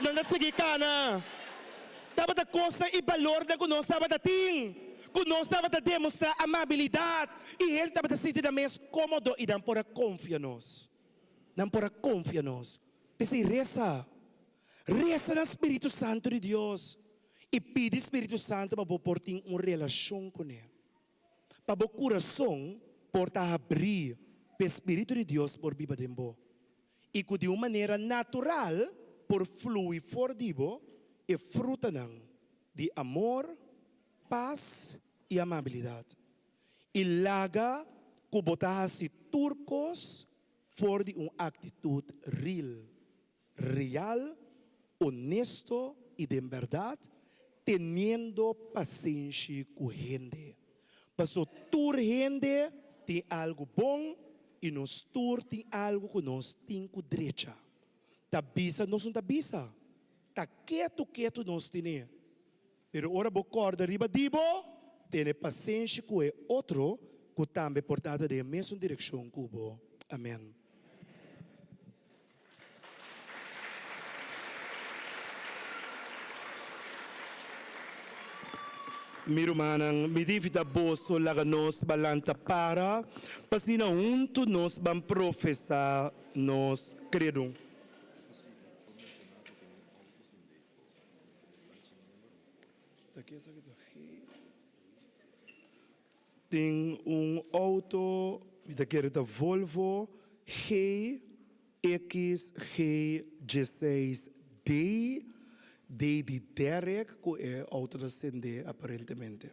Nanda sige kana. Tava da coisa e valor da nós estava da ting. Nós estava da demonstrar amabilidade e ele estava da sentir da mes cômodo e dan por confia nos. Dan por confia nos. Pese reza. Reza no Espírito Santo de Deus. E pede Espírito Santo para portar uma relação com ele. Para o coração, porta abrir para o Espírito de Deus por viva dembo. E que de uma maneira natural, por fluir for dibo, e fruta de amor, paz e amabilidade. E laga que botar-se turcos for de uma atitude real, honesto e de verdade, tendo paciência com gente. Pastor, tur gente tem algo bom e nós tur tem algo que nós tem com direita. Tabisa, nós não tabisa. Tá quieto nós tem. Pero ora bo corda riba dibo, tem paciência com o outro, que também portada de mesma direção que o Amém. Mirumanang midivita boso laga nos balanta para pasina unto nos ban professa nos credo. Tem auto, me quer da Volvo GXG16D de Derek, que é auto da Sende, aparentemente.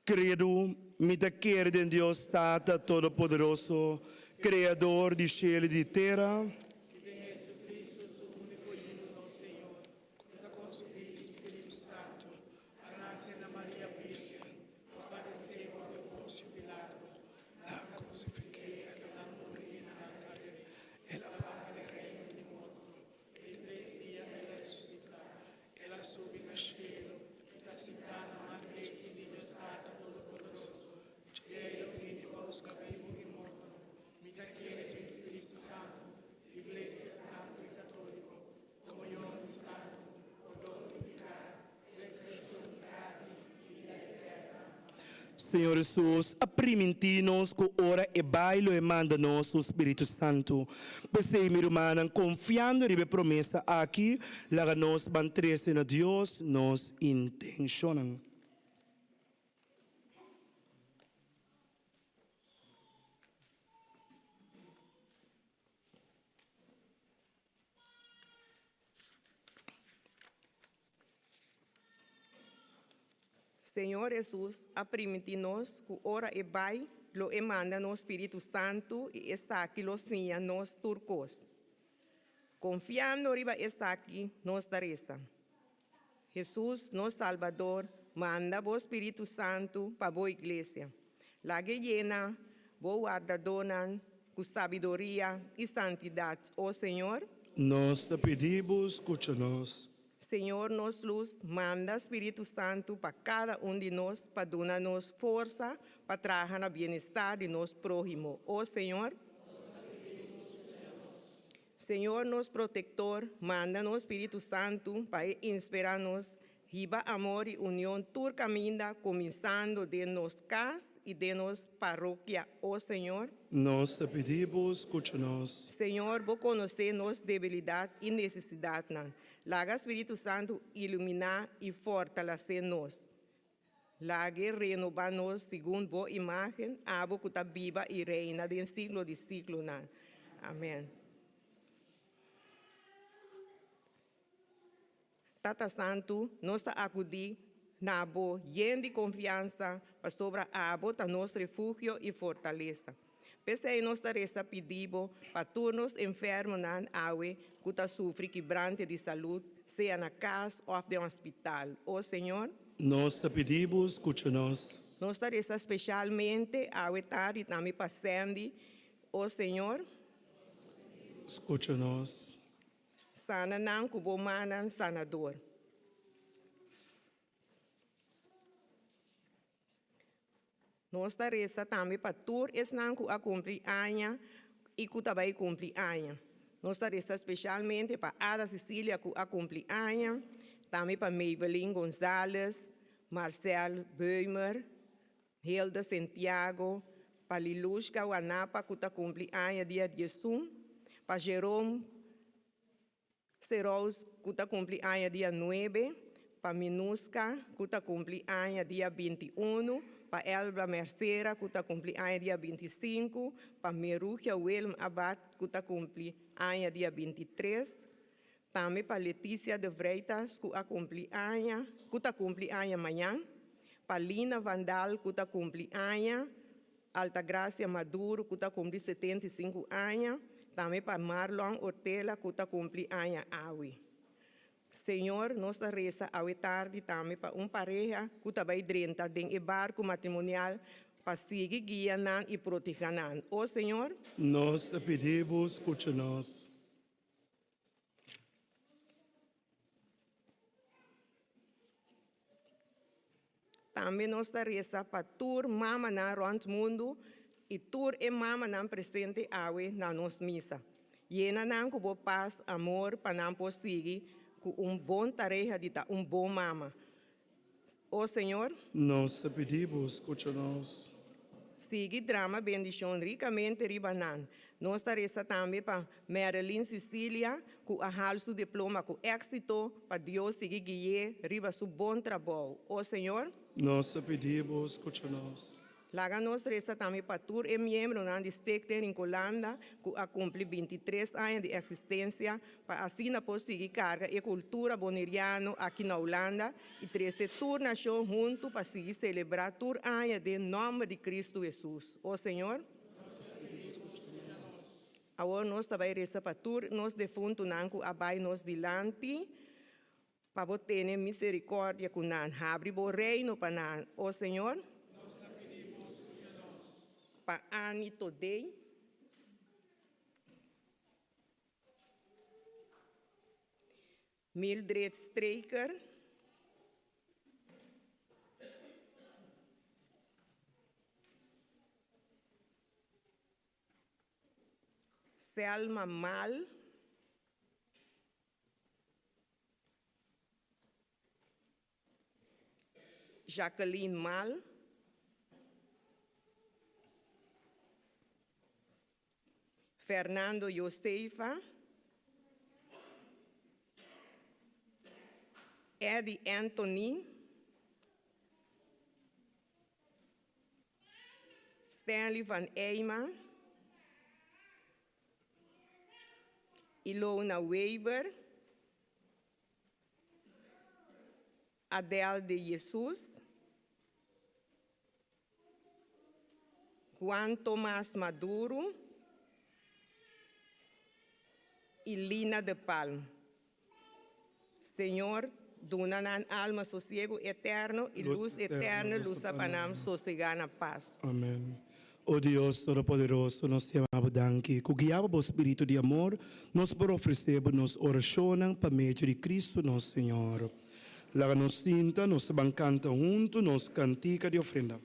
Credo, me quer de Deus Tata Todo-Poderoso, Criador de céu e de terra. Senhor Jesus, aprimienti-nos com ora e bailo e manda-nos o Espírito Santo. Pensei, meu irmão, confiando em a promessa aqui, lá nós bantrece na Deus, nos intencionam. Senhor Jesus, aprimienti-nos que ora e vai, lo emanda no Espírito Santo e essa que lo sinha nos turcos. Confiando riba essa aqui nos daresa. Jesus, nos Salvador, manda o Espírito Santo para a igreja. La llena, bo guarda donan, con sabiduría y santidad, oh Señor. Nós te pedimos, escucha-nos. Señor, nos luz, manda Espíritu Santo para cada de nós, para darnos fuerza, para trabajar el bienestar de nos prójimo, oh Señor. Señor, nos protector, manda-nos Espíritu Santo para inspirarnos, riba amor y unión, tu camina, comenzando de nos casas y de nos parroquia, oh Señor. Nós te pedimos, escucha-nos. Señor, vos conocés nos debilidad y necesidad. Laga Espíritu Santo iluminar y fortalecernos. Laga renovarnos según vos imagen, abo que está viva y reina de siglo de siglo. Amén. Tata Santo, nos acudí, nabo, lleno de confianza, para sobre abo, ta nos refugio y fortaleza. Pese a nos resta pedido, para turnos enfermos nan awe, que ta sufre quebrante de salud, sea na casa ou de hospital. Oh Senhor, Nós te pedimos, escucha-nos. nos resta especialmente awe tarde também passando, oh Senhor, Escucha-nos. sana nan kubo manan sanador. Nós resta também para tur esnan ku a cumprir año e ku também cumprir año. Nós resta especialmente para Ada Cecília ku a cumprir año, também para Maybelline Gonzalez, Marcel Beumer, Hilda Santiago, para Lilushka Wanapa ku ta cumprir año dia 11, para Jerome Seros, que está cumprindo año dia 9, para Minusca, que está cumprindo año dia 21, para Elba Mercera, que está cumprindo año dia 25, para Meruja Wilm Abad, que está cumprindo año dia 23, também para Letícia de Freitas, que está cumprindo año amanhã, para Lina Vandal, que está cumprindo año, Altagracia Maduro, que está cumprindo 75 anos, também para Marlon Ortela, que está cumprindo año awe. Senhor, nossa reza awe tarde também para pareja que está bem drenta em barco matrimonial para seguir guiando e protegendo. Oh Senhor, Nós te pedimos, escucha-nos. também nossa reza para tur mama na rond mundo e tur e mama na presente awe na nos missa. Llena nan com paz, amor, para não conseguir com bom tarefa de dar bom mama. Oh Senhor, Nós te pedimos, escucha-nos. siga drama bendição ricamente ribanan. Nossa reza também para Marilyn Cecília, que arrasou seu diploma com êxito, para Deus seguir guiar, riba seu bom trabalho. Oh Senhor, Nós te pedimos, escucha-nos. laga nos resta também para tur e membro na distrito em Holanda, que a cumprir 23 anos de existência, para assim não conseguir carga e cultura boneriana aqui na Holanda, e 13 tur nação junto para seguir celebrar tur ano de nome de Cristo Jesus. Oh Senhor, agora nós também resta para tur nos defuntos nanco abai nos dilante, para ter misericórdia com nan, abre o reino para nan. Oh Senhor, para Annie Todei, Mildred Streiker, Selma Mal, Jacqueline Mal, Fernando Josefa, Eddie Anthony, Stanley van Eyman, Ilona Weber, Adel de Jesus, Juan Tomás Maduro e Lina de Palma. Senhor, dona-nos alma sossego eterno e luz eterna, luz a panam, sossegar na paz. Amém. Oh Dios Todopoderoso, nos llamamos danke, que guiaba o Espírito de amor, nos por ofrecer-nos oração para meio de Cristo nosso Senhor. Laga nos sinta, nos bancanta junto, nos cantica de ofrenda.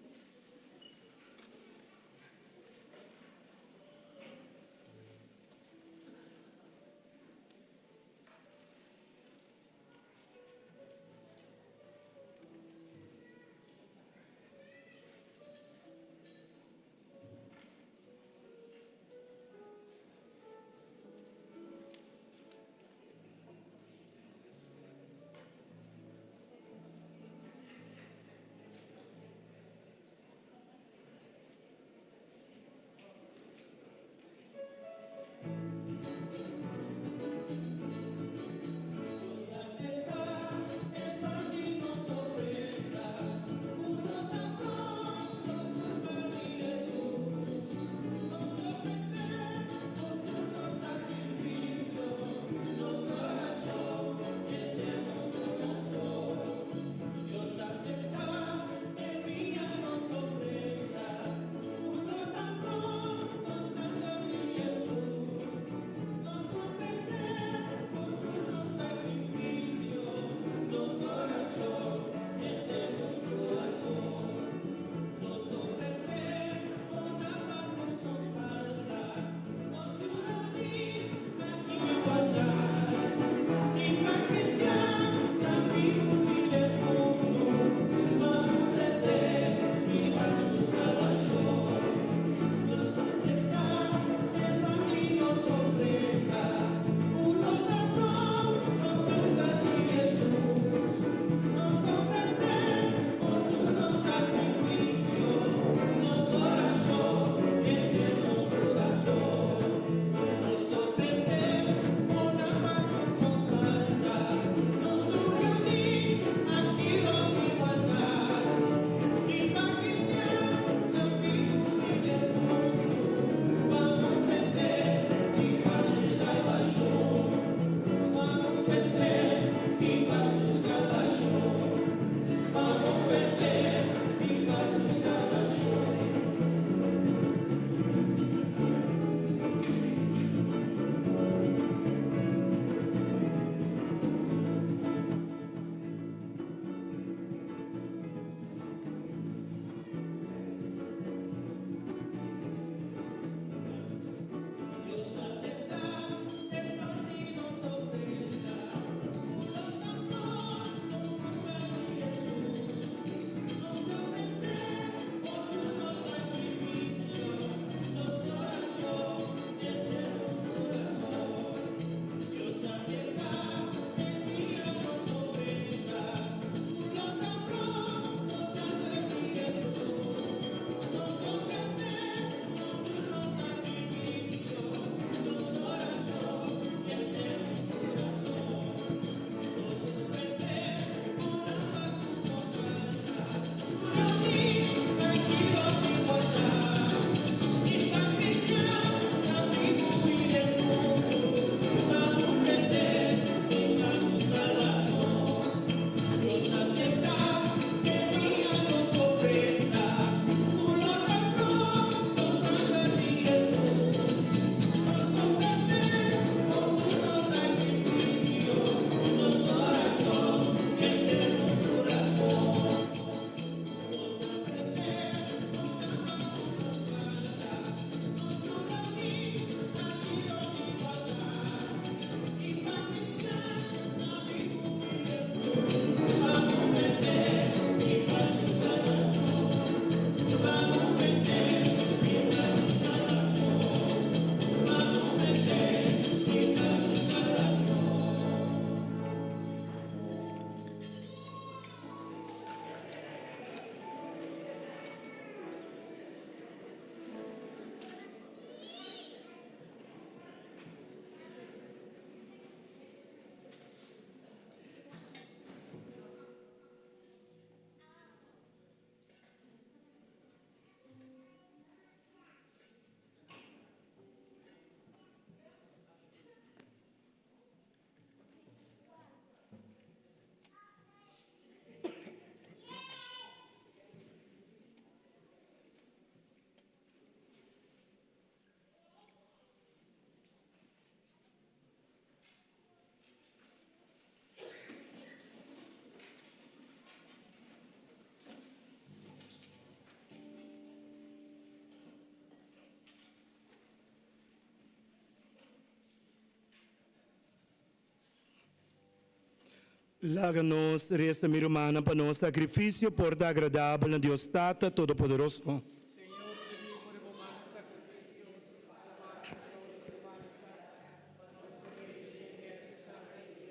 Láganos resta mi romana para nos sacrificio por dar agradável a Dios Tata Todopoderoso.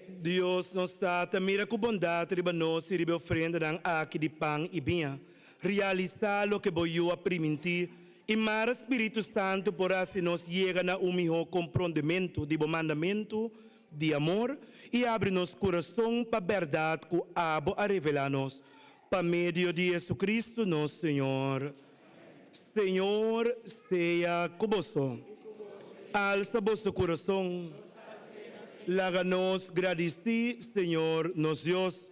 Deus nos trata, mira com bondade, riba nós e riba ofrenda ng aqui de pão e vinha. Realizar lo que voy a permitir. E mar Espírito Santo por assim nos chega na melhor compreendimento de bom mandamento, de amor, e abre nos coração para a verdade que abo a revelar-nos. Para meio de Jesus Cristo, nosso Senhor. Senhor, seja conosco. Alça vosso coração. Láganos agradecer, Senhor, nos Deus.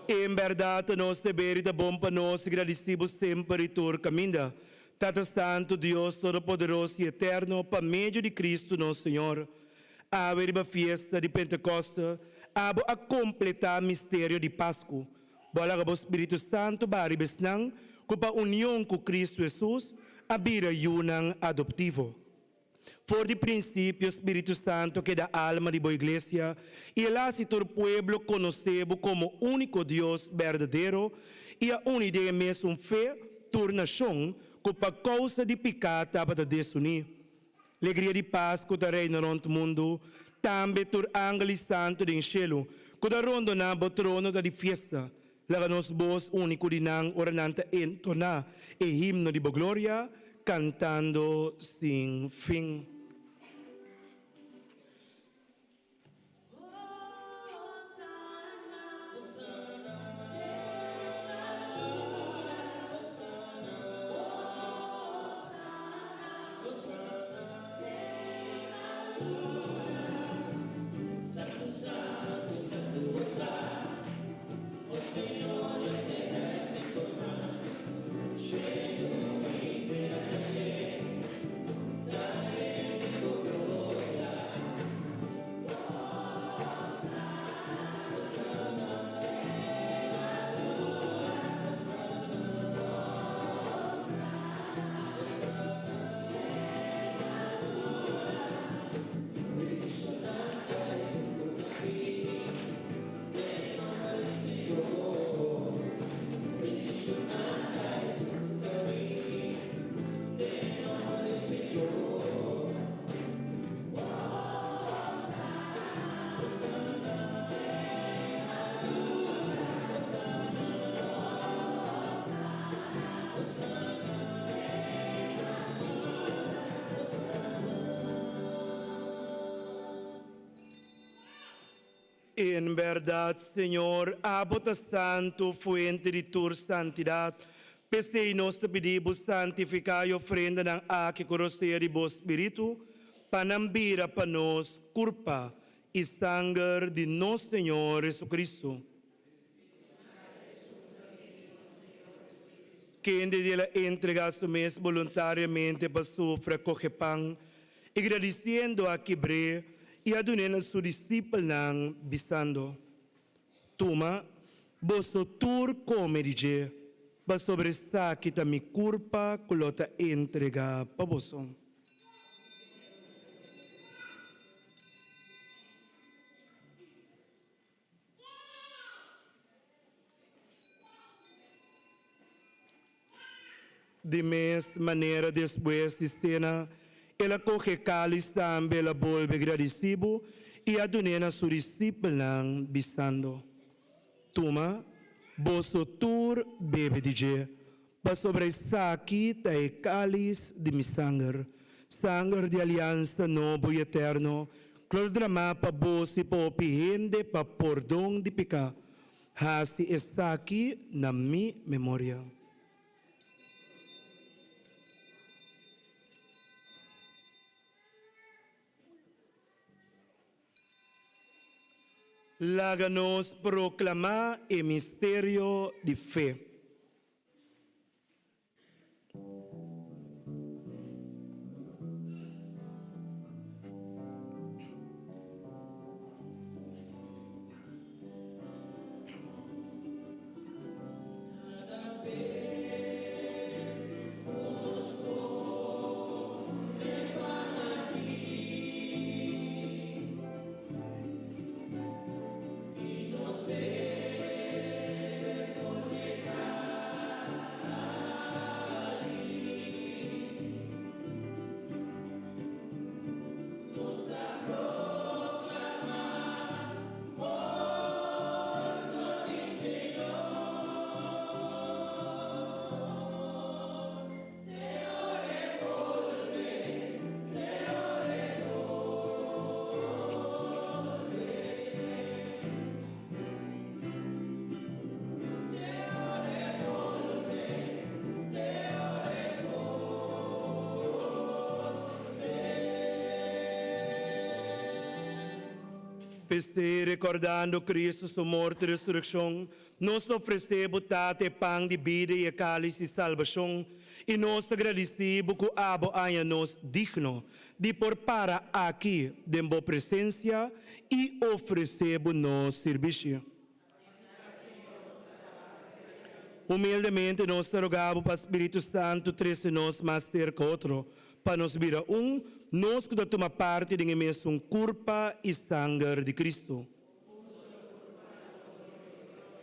Em verdade, nós deveres de bom para nós, agradecemos sempre por caminho. Tata Santo, Deus Todo-Poderoso e Eterno, para meio de Cristo, nosso Senhor. A ver a festa de Pentecostes, a completar o mistério de Páscoa. Bola o Espírito Santo, para besnang, com a união com Cristo Jesus, a vira yunang adoptivo. For de princípio, Espírito Santo que da alma de boa igreja, e lá se todo pueblo conhecebo como único Deus verdadeiro, e a unidade mesmo fé, tornação, que para causa de pecado para desunir. Alegria de paz que da reina no mundo, também tur ángeles santo de cielo, que da rondo na bo trono da de festa, laga nos voz único de nang orananta entona, e himno de boa glória, cantando sin fin. En verdad, Señor, abota santo, fuente de tu santidad, pese nos te pedimos santificar y ofrenda ng aki corosea de vos espíritu, panambira pa nos, culpa y sangre de nuestro Señor Jesucristo. Quien de la entrega su mes voluntariamente para sufrir coge pan, agradeciendo a Quebre, e adunena su discípulo nang bisando. Tuma, bosto tur come dice, ba sobre sakita mi culpa kulota entrega pa boso. De mesma maneira, depois de cena, ela coge cálice também, ela volve agradecido e adunena su discípulo nang bisando. Toma, boso tur bebe dije, pa sobre saki tae cálice de mi sangre de aliança novo e eterno, clor drama pa bosi pa opihende pa perdão de peca, hasi esaki na mi memória. Láganos proclamar el misterio de fe. PC, recordando Cristo, sua morte e ressurreição, nós oferecemos tate pão de vida e cálice de salvação, e nós agradecemos que abo a nos digno de por para aqui, de boa presença, e oferecemos nosso serviço. Humildemente nós rogamos para o Espírito Santo trazer nos mais cerca outro, para nos virar nós que tomar parte de mesmo corpo e sangue de Cristo.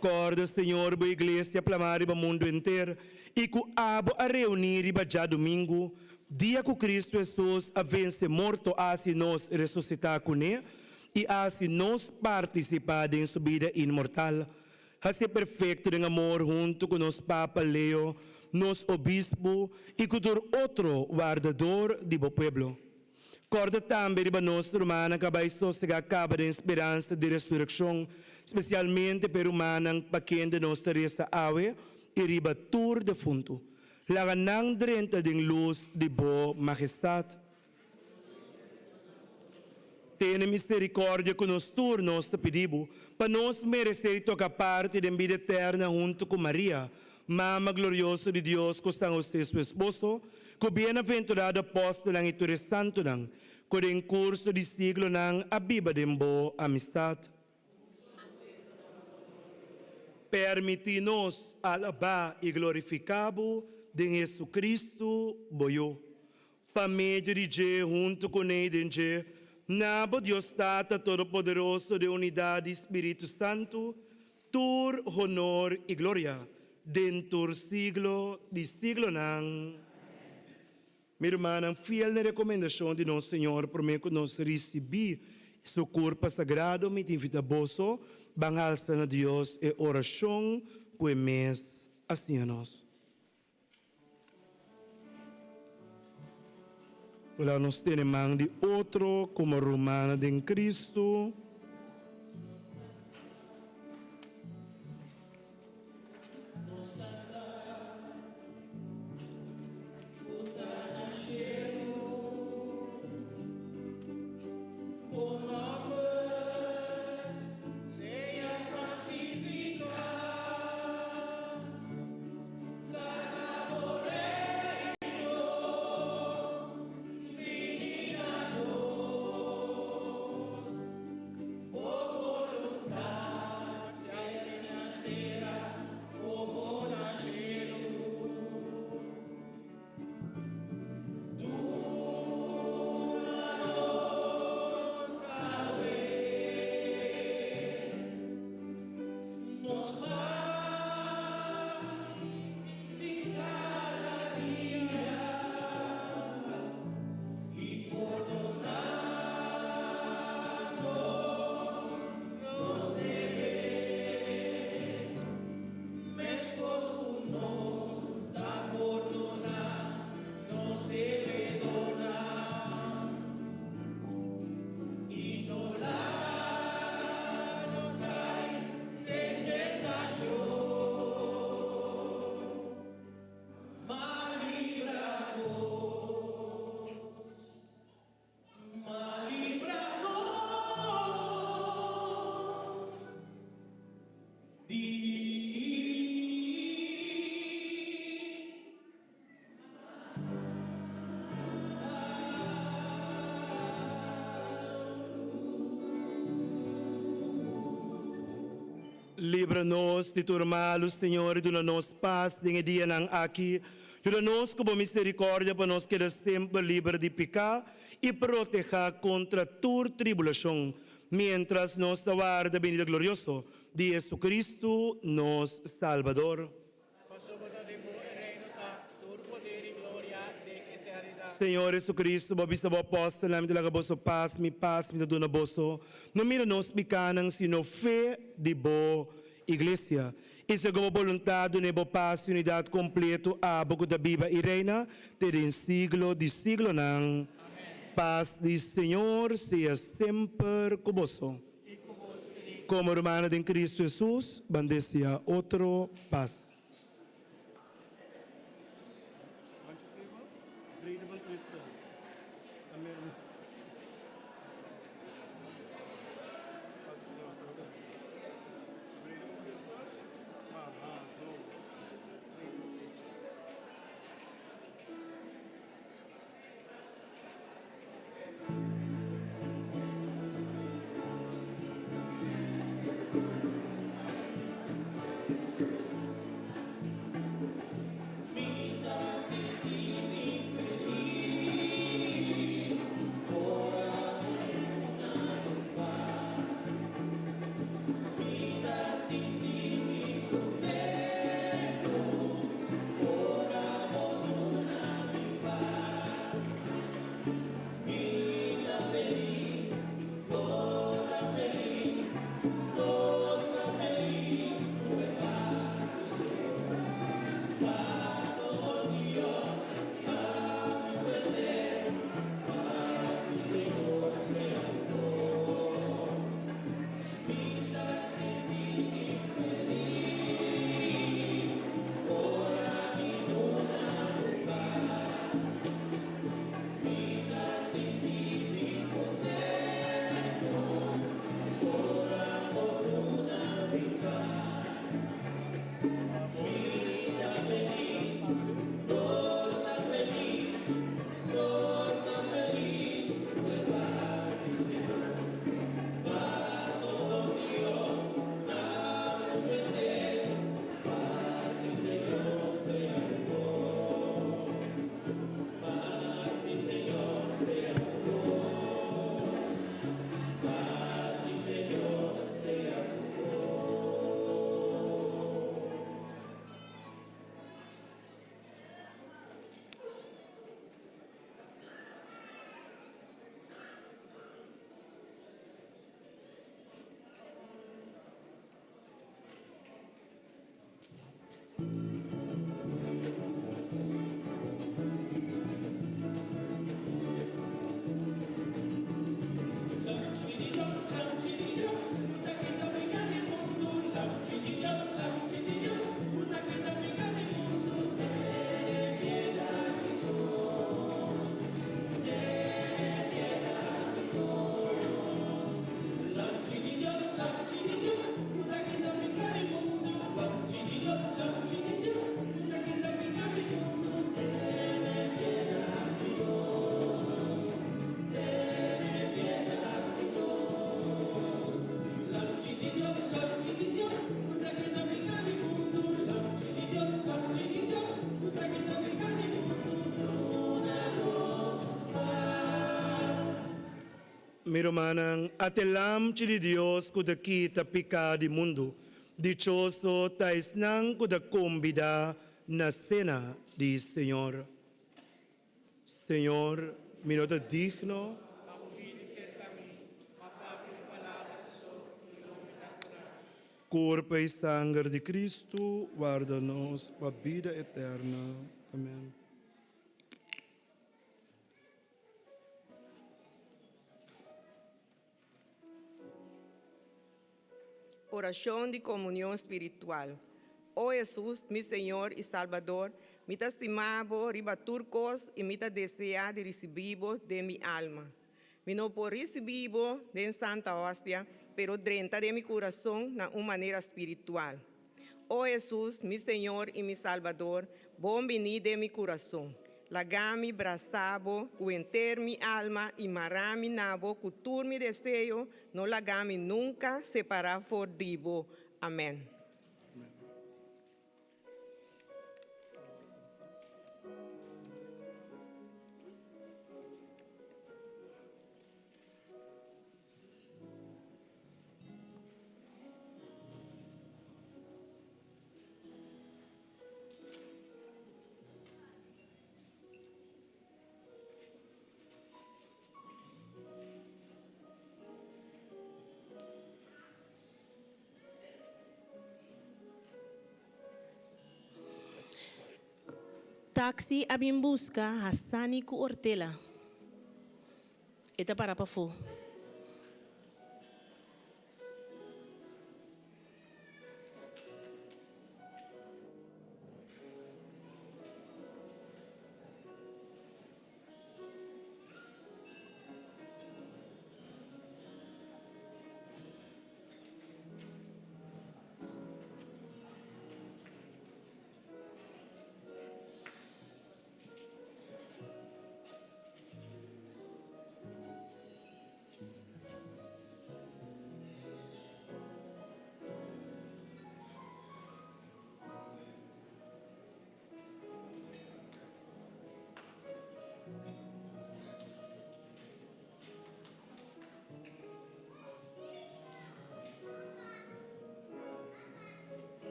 Corda, Senhor, para a igreja plamar para o mundo inteiro, e que abo a reunir para já domingo, dia que Cristo Jesus a vence morto, assim nós ressuscitar com ele, e assim nós participar em sua vida imortal. Assim perfeito em amor junto com nosso Papa Leo, nosso obispo e com outro guardador do povo. Corda também para nossa humana que vai acaba de esperança de ressurreição, especialmente para humana que de nossa reza ave e riba tur de fundo. Laganang drenta de luz de boa majestade. Tenha misericórdia com nós turnos te pedimos, para nós merecer tocar parte da vida eterna junto com Maria, Mama gloriosa de Deus, com São José, seu esposo, com bem-aventurado apóstolo e Espírito Santo, com o curso de siglo, a Bíblia de boa amistade. Permite-nos alabar e glorificar de Jesus Cristo, boio, para meio de Deus, junto com ele, Nabo Deus Tata Todo-Poderoso de unidade Espírito Santo, tur honor e glória, dentro siglo de siglo nang. Minha irmã, fiel na recomendação de nosso Senhor, por meio que nós recebi seu corpo sagrado, me invita a boso, bangalsa na Deus e oração, que mês assim a nós. Wala nos tinemang di otro como Romana de Cristo. Livra-nos de turmá-los, Senhor, e dona-nos paz em dia não aqui. Ajuda-nos com misericórdia para nós querer sempre livre de pecar e proteger contra toda tribulação, mientras nos aguarda a venida glorioso de Jesucristo, nosso Salvador. Senhor Jesucristo, babisa bo apóstolo, namin talaga boso paz, mi duna boso. No mira nos bicanang sino fé de bo iglesia. E sa como voluntad de bo paz, unidade completo, a boco da Bíblia e reina, ter em siglo de siglo nang. Paz do Senhor seja sempre conosco. Como hermana de Cristo Jesus, bendecia outro paz. miro manang atelam de Dios kuda kita pika di mundo. Dichoso tais nang kuda convida na cena di Señor. Señor, mi nota digno. Corpo e sangue de Cristo, guarda-nos para a vida eterna. Amém. Oración de comunión espiritual. Oh Jesús, mi Señor y Salvador, me te estimabo, riba turcos y me te desea de recibirbo de mi alma. Me no por recibirbo de Santa Hostia, pero dentro de mi corazón na una manera espiritual. Oh Jesús, mi Señor y mi Salvador, bom venir de mi corazón. Lagami braçabo, cuenter mi alma y marami nabo, cutur mi deseo, no lagami nunca separar fordibo. Amén. Taxi abin busca Hassani ku Ortela. Eta para pa fo.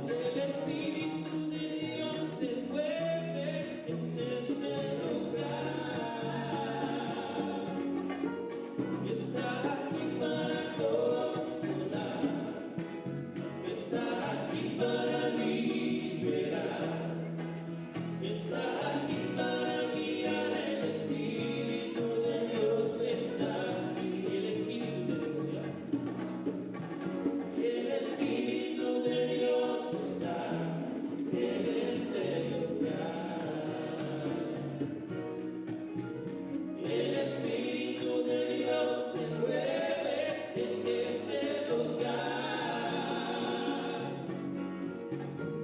El Espíritu de Dios se mueve en este lugar. Está aquí para consolar. Está aquí para liberar. Está aquí para guiar. El Espíritu de Dios está aquí. El Espíritu de Dios ya. El Espíritu de Dios está en este lugar. El Espíritu de Dios se mueve en este lugar.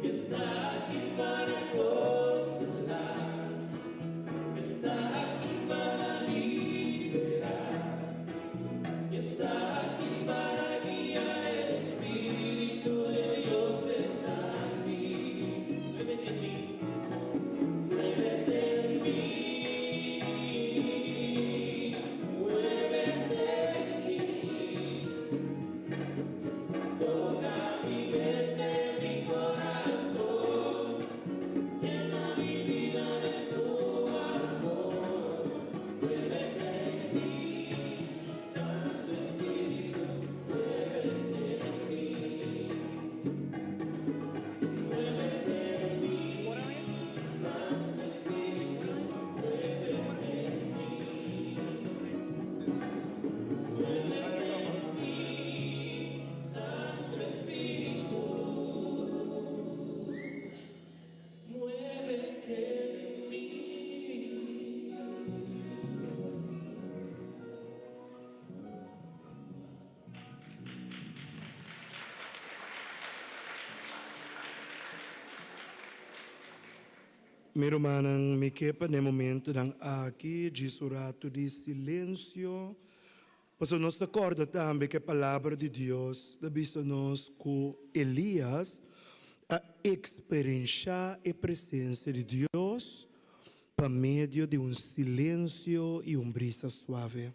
Está aquí para consolar. Está aquí para liberar. Está aquí para guiar. El Espíritu de Dios está aquí. Muévete en mí. Muévete en mí. Muévete en mí. Toca mi mente, mi corazón. Llena mi vida de tu amor. Muévete en mí. Santo Espíritu, muévete en mí. Muévete en mí. Santo Espíritu, muévete en mí. Muévete en mí. Santo Espíritu, muévete en mí. Meu irmão, me quepa no momento dan aqui de surato de silêncio. Mas nós acorda também que a palavra de Deus deve nos com Elias a experienciar a presença de Deus por meio de silêncio e brisa suave.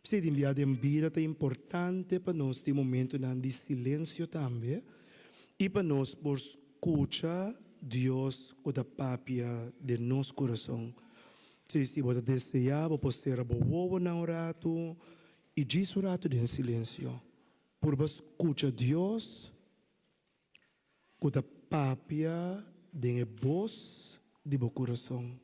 Se de enviar em vida é importante para nós de momento de silêncio também e para nós por escutar Deus com a papia de nosso coração. Se você desejar, você ser bobo na orato e diz orato em silêncio. Por você escutar Deus com a papia de voz de seu coração.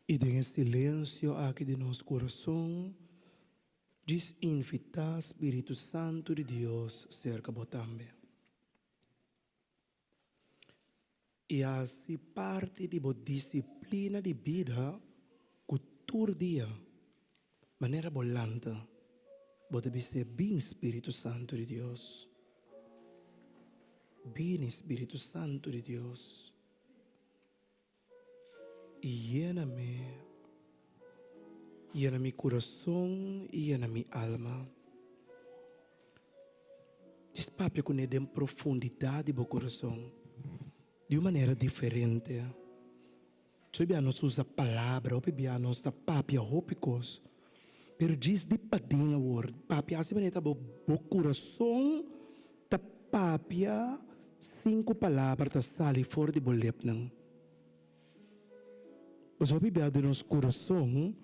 E em silêncio aqui de nosso coração, diz invitar o Espírito Santo de Deus cerca de também. E assim parte de boa disciplina de vida, cultura dia, maneira bolanta, deve ser bem Espírito Santo de Deus. Bem Espírito Santo de Deus. E llena mi coração e llena mi alma. Despapia com ele em profundidade do coração, de uma maneira diferente. Se nós usa palavra, ou nós papia hópicos, pero diz de padinha word, papia assim maneira o coração ta papia 5 palavras ta sali fora de bolep nang. Mas o Bíblia de nosso coração,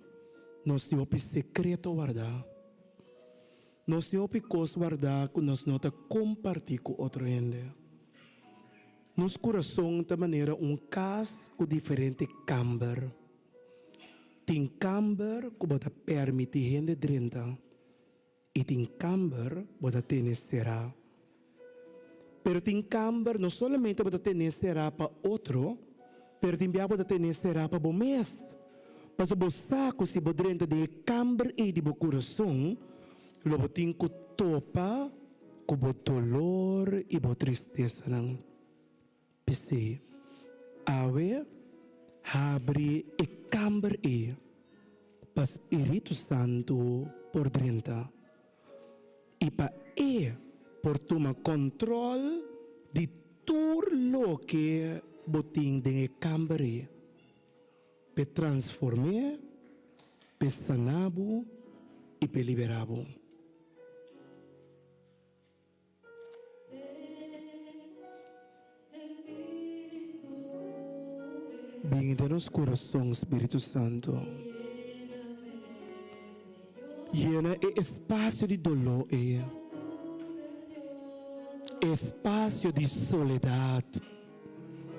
nós temos um secreto guardar. Nós não podemos guardar que nós não compartilhar com outra gente. Nosso coração de maneira casco diferente camber. Tem camber que pode permitir gente dentro. E tem camber que pode ter será. Pero tem camber não somente pode ter será para outro, pero também pode ter será para o mês. Mas o saco se pode dentro de camber e de coração, lo tem que topa com o dolor e a tristeza não. Pese, awe, abre e camber e, para Espírito Santo por dentro. E para por tomar controle de tudo lo que botin de camber e, para transformar, para sanar e para liberar. Venha nos corações, Espírito Santo. Llena o espaço de dolor, espaço de soledade,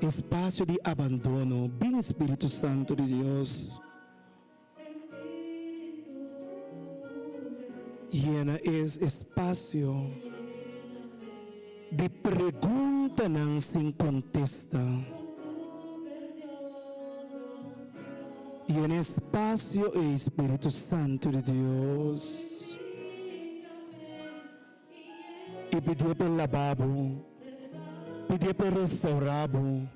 espaço de abandono. Bem, Espírito Santo de Deus. Llena esse espaço de pergunta não sem contesta. E en espacio e Espírito Santo de Deus. E pedir pelo lavabo, pedir pelo restaurabo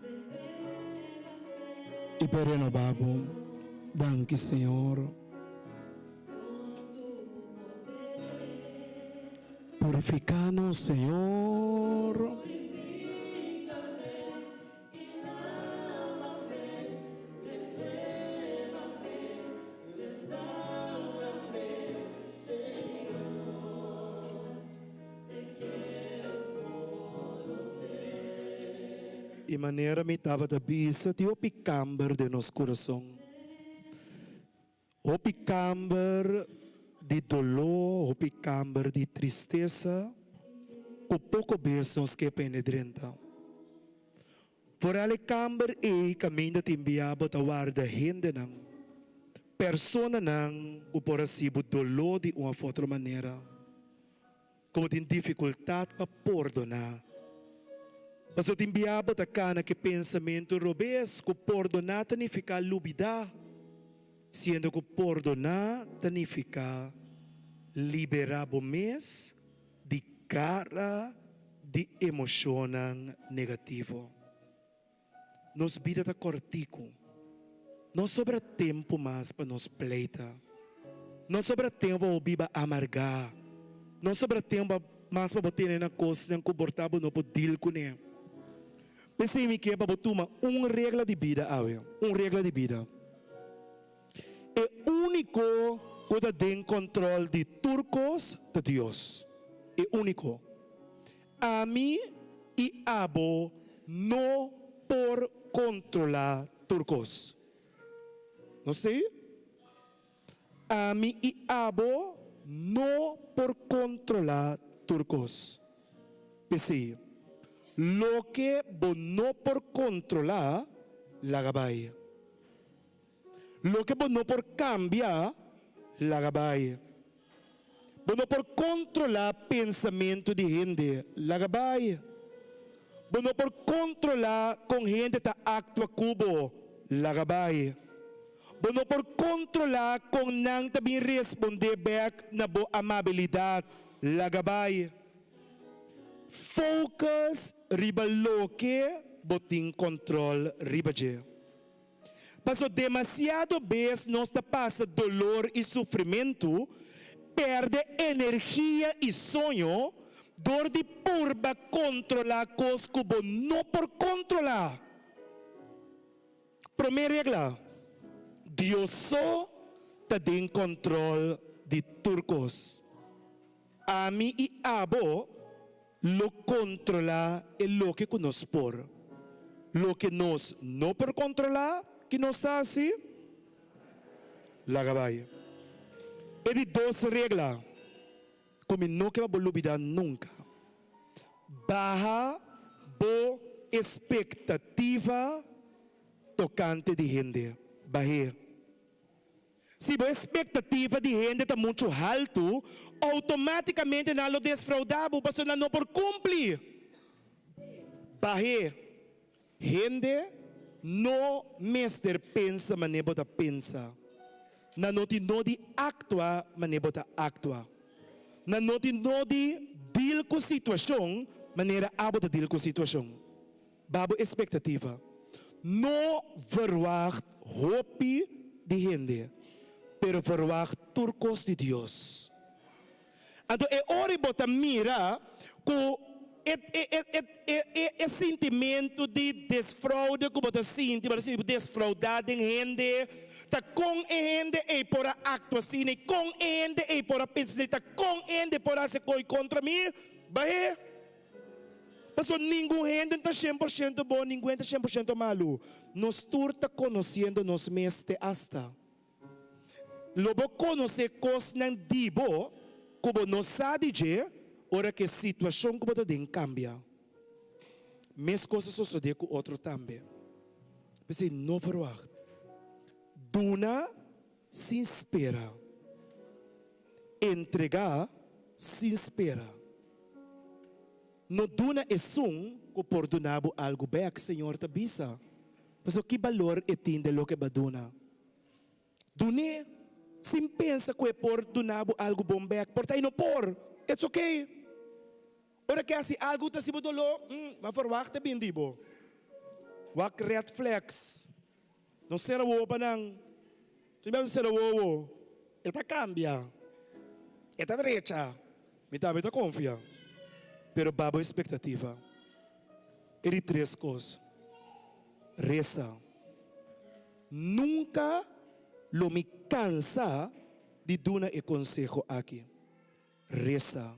e pelo renovabo. Danke, Senhor. Purifica-nos, Senhor. E maneira me estava da bisa de o picamber de nosso coração. O picamber de dolor, o picamber de tristeza, o pouco beijos que penedrenta. Por ali camber e caminho de enviaba a guarda gente não. Persona não o por assim o dolor de uma outra maneira. Como tem dificuldade para perdonar. Mas o timbiabo da cana que pensamento robes que perdonar significa lubida, sendo que perdonar significa liberar o mês de cara de emoção negativo. Nos vida está cortico, não sobra tempo mais para nos pleita, não sobra tempo para viver amargar, não sobra tempo mais para botar na coisa que comportava no poder com ele. Pensei que é para tomar uma regra de vida, uma regra de vida. É único que tem controle de turcos de Deus. É único. A mim e abo não por controlar turcos. Não sei? A mim e abo não por controlar turcos. Pensei. Lo que no por controlar, la gabay. Lo que no por cambiar, la gabay. No por controlar pensamento de gente, la gabay. No por controlar con gente que actúa cubo, la gabay. No por controlar con nang também responder back na boa amabilidade, la gabay. Focus riba lo que botin control riba je. Paso demasiado vez nos passa dolor e sofrimento, perde energia e sonho, dor de purba controlar cos cubo não por controlar. Primeira regra, Deus só tem controle de turcos. A mim e abo lo controlar é lo que nos por. Lo que nos não por controlar, que nos está assim, la gabay. É de duas regras. como no que va a olvidar nunca. Baja bo expectativa tocante de gente. Baje. Se a expectativa de gente está muito alto, automaticamente não lo desfraudado, porque não por cumprir. Baje. Gente no mester pensa maneira de pensa. Na noti no de actua maneira de actua. Na noti no de deal com situação maneira abo de deal com situação. Babo expectativa. No verwacht hopi de gente, pero verwacht turcos de Deus. Então é hora de mira com é sentimento de desfraude que você sente, você desfraudar de gente, tá com gente e por acto assim, com gente e por pensar, tá com gente por se coi contra mim, vai. Porque ninguém gente está 100% bom, ninguém está 100% malo. Nós turta conhecendo nos mestre hasta. Lobo conhecer coisas não dibo, como não sabe dizer, ora que a situação que você tem cambia. Mesmas coisas sucedem com outro também. Você não verwacht. Duna se espera. Entregar se espera. No duna é que por donabo algo bem que o Senhor te avisa. Mas o que valor é tinde lo que baduna? Dune, sem pensa que é por donabo algo bom bem, por aí não por, it's okay. Ora que assim algo tá se bodolo, mas verwacht bem dibo. Wak red flags. Não será o pa nang. Não será o. Eta cambia. Eta derecha. Mita confia. Pero babo expectativa. Ele três coisas. Reza. Nunca lo me cansa de dar um conselho aqui. Reza.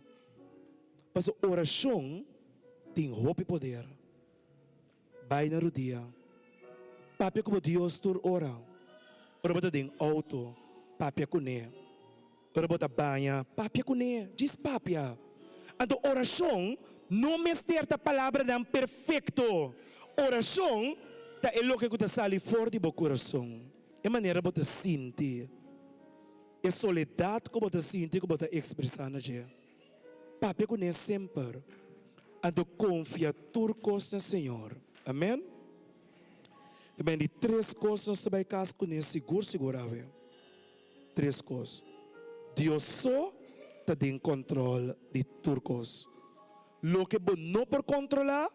Mas a oração tem roupa e poder. Vai na rodia. Papi como Deus tur ora. Ora bota tem auto. Papi com ne. Ora bota banha. Papi com ne. Diz papi. Então, oração não me certa palavra não perfeito. Oração é o que você sai fora do coração. É maneira que você sente. É soledade que você sente, que você expressa na gente. Papi conhece sempre. Então, confia turcos no Senhor. Amém? Também de três coisas nós também caso conhece seguro. Três coisas. Deus só está em controle de turcos. Lo que você não por controlar,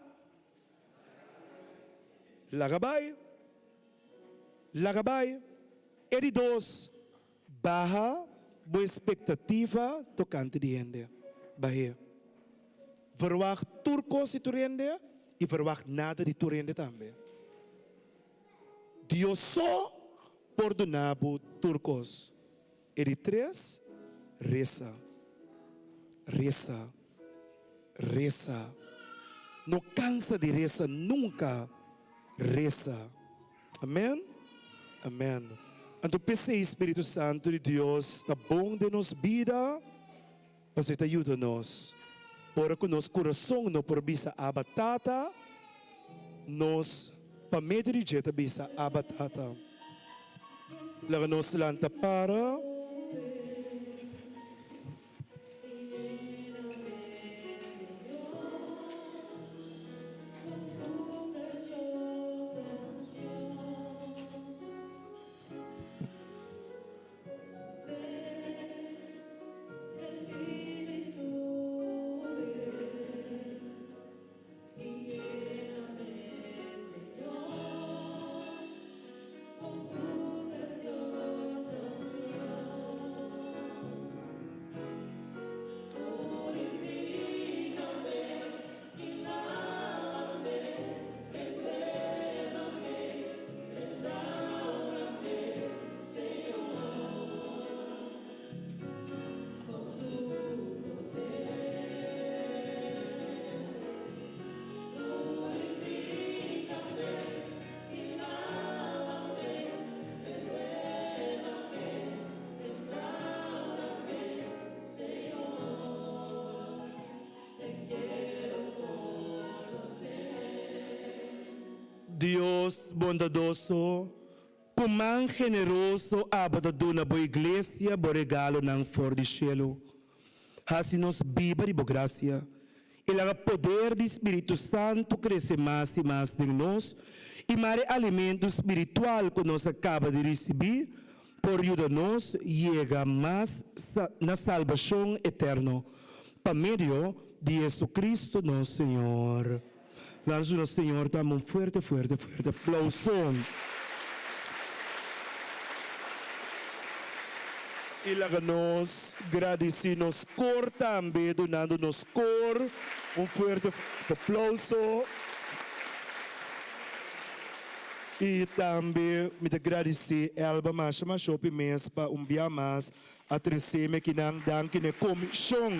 lagabay. E dois, baja boa expectativa tocante de gente. Baja. Verwacht turcos de tu rende e verwacht nada de tu rende também. Deus só perdonava turcos. E três, reza. Não cansa de rezar nunca. Reza. Amém? Então, pense Espírito Santo de Deus, está bom de nos vida, você te ajuda nos. Por que nosso coração não por bisa a batata, nos para meio de jeito bisa a batata. Laga nos lanta para. Dios bondadoso, kumang generoso abadado na bo iglesia bo regalo ng for di cielo. Hasinos biba di bo gracia. Ilaga poder do Espírito Santo cresce mais e mais em nós e mare alimento espiritual que nós acaba de receber por ajudar-nos chega mais na salvação eterna por meio de Jesucristo nosso Senhor. Lanço nosso Senhor, damos fuerte aplauso. E lá nós agradecemos cor também, donando-nos cor. Fuerte aplauso. E também me agradecer Elba Masha Shopping Mês para dia mais a treceme que não dan que na comissão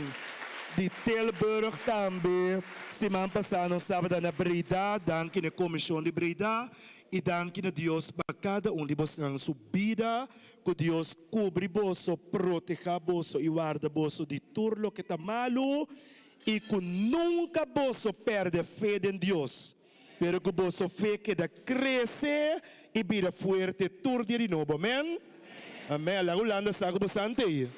de Tilburg também semana passada sábado na Breda dan que na comissão de Breda e dan que na Deus para cada de vocês subida que Deus cobre vosso proteja vosso e guarda vosso de tudo que está malo e que nunca vosso perde fé em Deus. Pero que vosso fé queda cresce e vira fuerte todo dia de novo. Amém? Amém. La Holanda sabe bastante aí.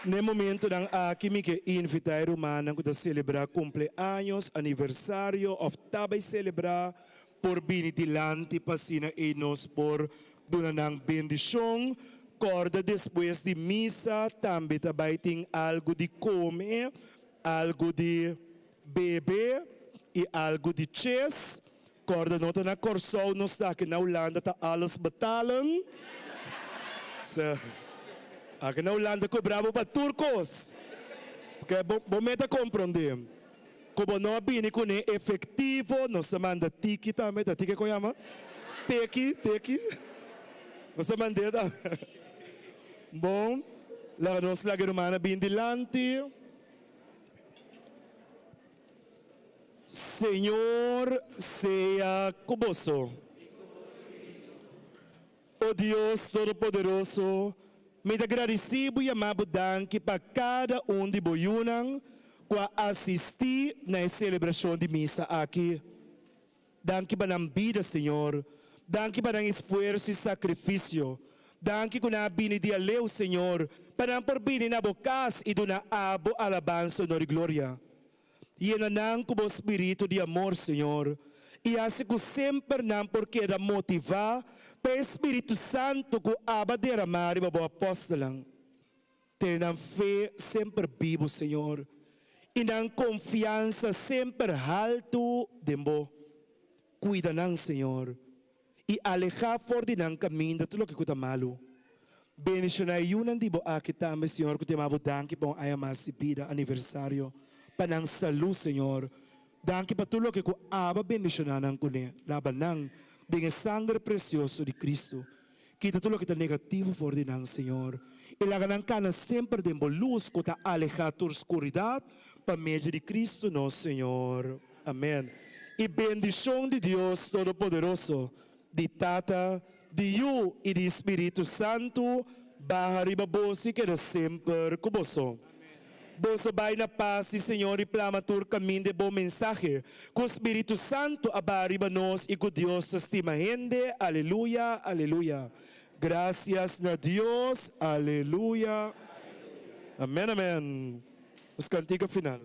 No momento ng aking invitar humana que celebrar cumpleaños, aniversário, of tabay celebrar por binidilante pasina e nos por donanang bendição. Corda depois de missa, também tem algo de comer, algo de beber e algo de chess. Corda nota na Corsol, nós está aqui na Holanda, está alles betalan. Aqui na Holanda cobrava para turcos. Porque bom meta compreender. Como não bine com efetivo, nós manda tiki também, tá tiki koyama? Teki. Nós manda também. Bom, la nossa romana bem dilante. Senhor, seja convosco. Oh Deus Todo-Poderoso, me agradecido e amado danke para cada de boiunang que assistir na celebração de missa aqui. Danke para a vida, Senhor. Danke para o esforço e sacrifício. Danke que na bini dia leu, Senhor, para por bini na bocas e do na abo alabança, honor e glória. E enanang com o espírito de amor, Senhor. E assim que sempre não porque da motivar para o Espírito Santo que aba derramar e o apóstolo. Tenham fé sempre vivo, Senhor. E na confiança sempre alto de mo. Cuida não, Senhor. E alejar fora de nang caminho de tudo que está malo. Bendicionar yun di bo aqui também, Senhor, que te mabo danke bom ay mas vida aniversário para nang salu, Senhor. Danke para tudo que ko aba bendicionar nang kune laban nang dengan sangue precioso de Cristo. Kita tudo que está negativo fora de nang, Senhor. E lagan nang kana sempre de luz que está alejar tu escuridad para meio de Cristo, nosso Senhor. Amém. E bendição de Deus Todo-Poderoso, de Tata, de Yu e de Espírito Santo, barra riba bosi que era sempre cuboso. Boso vai na paz e Senhor e plamatur caminho de bom mensagem. Com o Espírito Santo abariba nós e com Deus estima gente. Aleluia, aleluia. Gracias a Deus, aleluia. Amém, amém. Os cantiga final.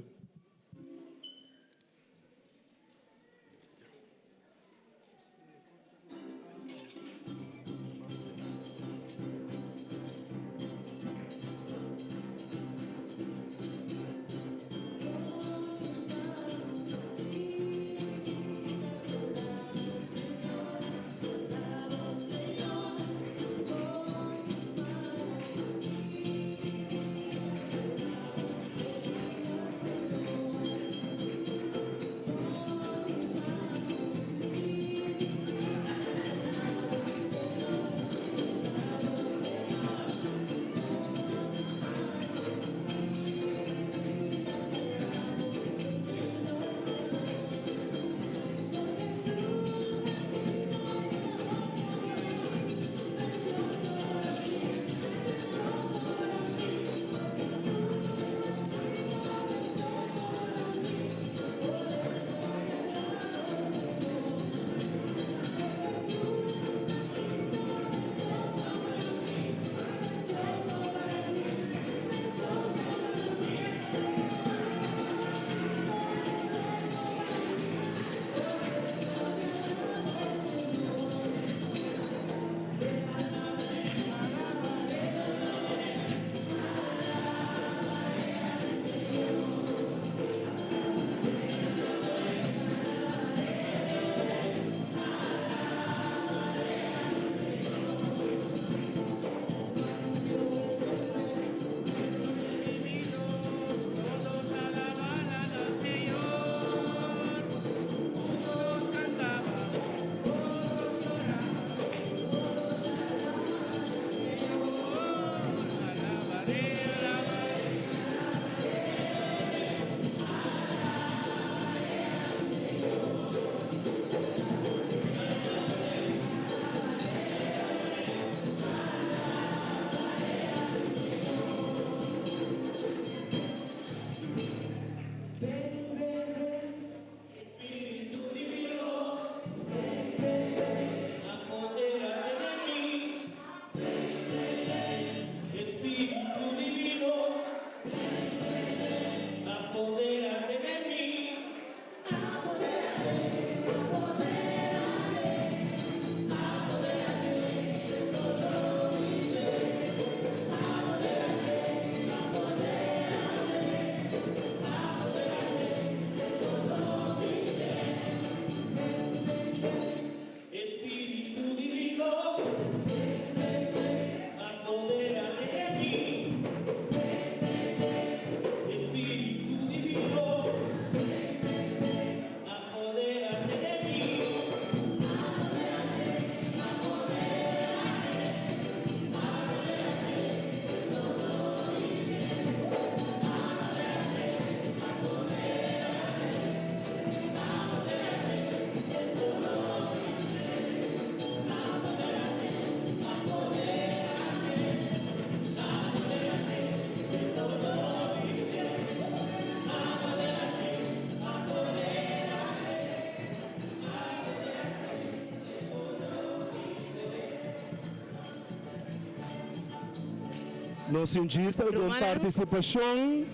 Nos registra com Romana. participação.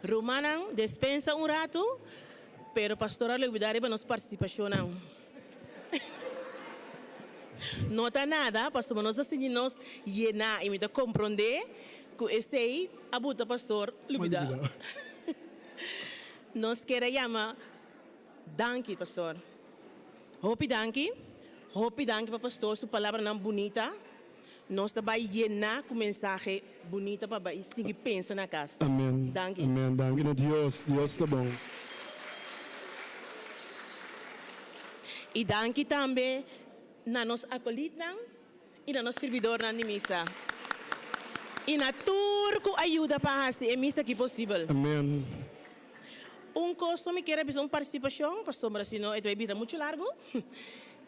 Romanan dispensa un rato, pero pastora le olvidaré para nos participación. No está nada, pastor, nos assim nos llena y me da comprender que esse abuta pastor le olvidar. Nos quer llamar danke pastor. Hopi danke para pastor, su palabra não bonita. Nós também llenar com mensagem bonita para seguir pensando na casa. Amém. Danke. Amém. Danke a Deus. Deus está bom. E danke também na nos acolitan e na nos servidor na missa. E na turco ajuda para fazer a missa que possível. Amém. Costo me quer uma participação, pastor, mas senão é muito largo.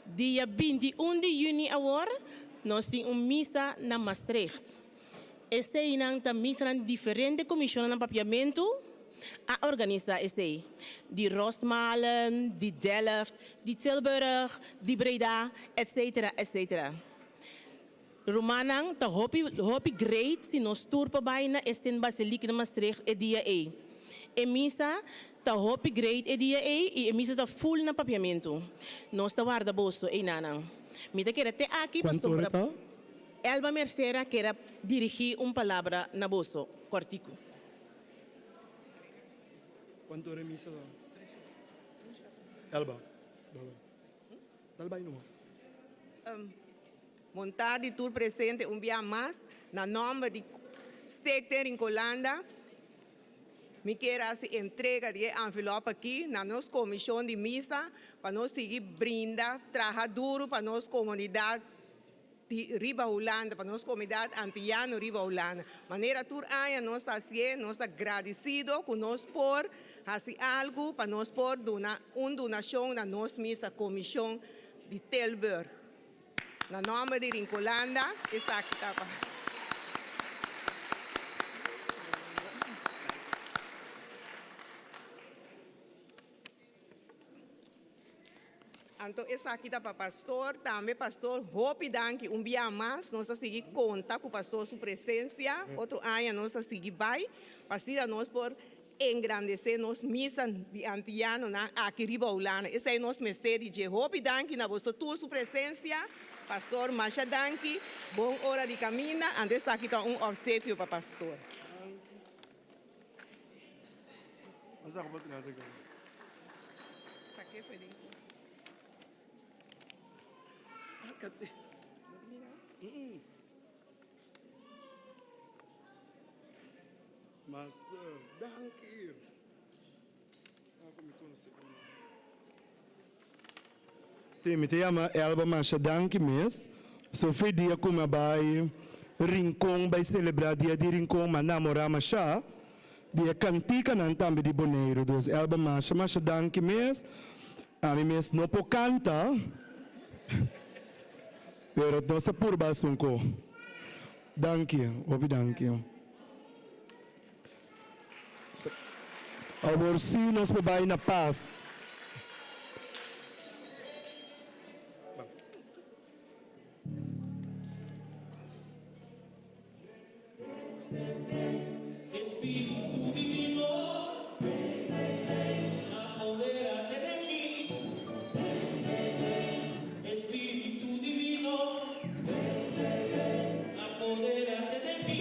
Dia 21 de junho agora, nós temos uma missa na Maastricht. Essa é uma missa na diferente comissões de papiamento a organizar esse. De Rosmalen, de Delft, de Tilburg, de Breda, etc. etc. Romanang, ta hopi great, si nos turpa bijna, is in Basiliek de Maastricht, e dia e. E missa, ta hopi great, e dia e missa ta full na papiamento. Nos ta guarda bolso, e nanang. Mita quer até aqui, Quanto hora está? Elba Mercera quer dirigir palavra na bolso, cortico. Quanto hora é missa? Elba. Dá bem não. Montar de tour presente dia mais, na nome de Stekter em Colanda. Me quero entrega de envelope aqui na nossa comissão de missa, para nós seguir brinda, trabalhar duro para nossa comunidade de Riba Holanda, para nossa comunidade antiana Riba Holanda. Maneira tour aia nós está assim, nós está agradecido com nós por fazer algo para nós por donação na nossa missa comissão de Tilburg. Na nome de Rincolanda, está aqui. Então, essa aqui está para pastor, também pastor, hope danke dia mais, nós vamos seguir conta com o pastor, sua presença, outro ano nós vamos seguir vai, para nós por engrandecer nos missa de antiano na aqui Riba Holanda. Esse é nosso mistério de hope danke na vossa tua sua presença, pastor Masha danke, bom hora de caminho, antes aqui está obsequio para pastor. Mas a roupa tem nada aqui. Saquei foi dentro. Cadê? Master, danke. Sim, me chama Elba Masha, danke mesmo. So foi dia como vai Rincon, vai celebrar dia de Rincon, mas namorar Masha. Dia cantica não também de Boneiro, dos Elba Masha, Masha, danke mesmo. A mim mesmo não pode cantar. Pero não está por baixo um co. Danke, obi danke. Agora sim nós vamos na paz. Espíritu divino, apodérate de mí. Espíritu divino, apodérate de mí.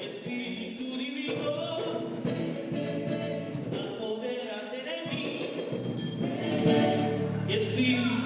Espíritu divino, apodérate de mí. Espíritu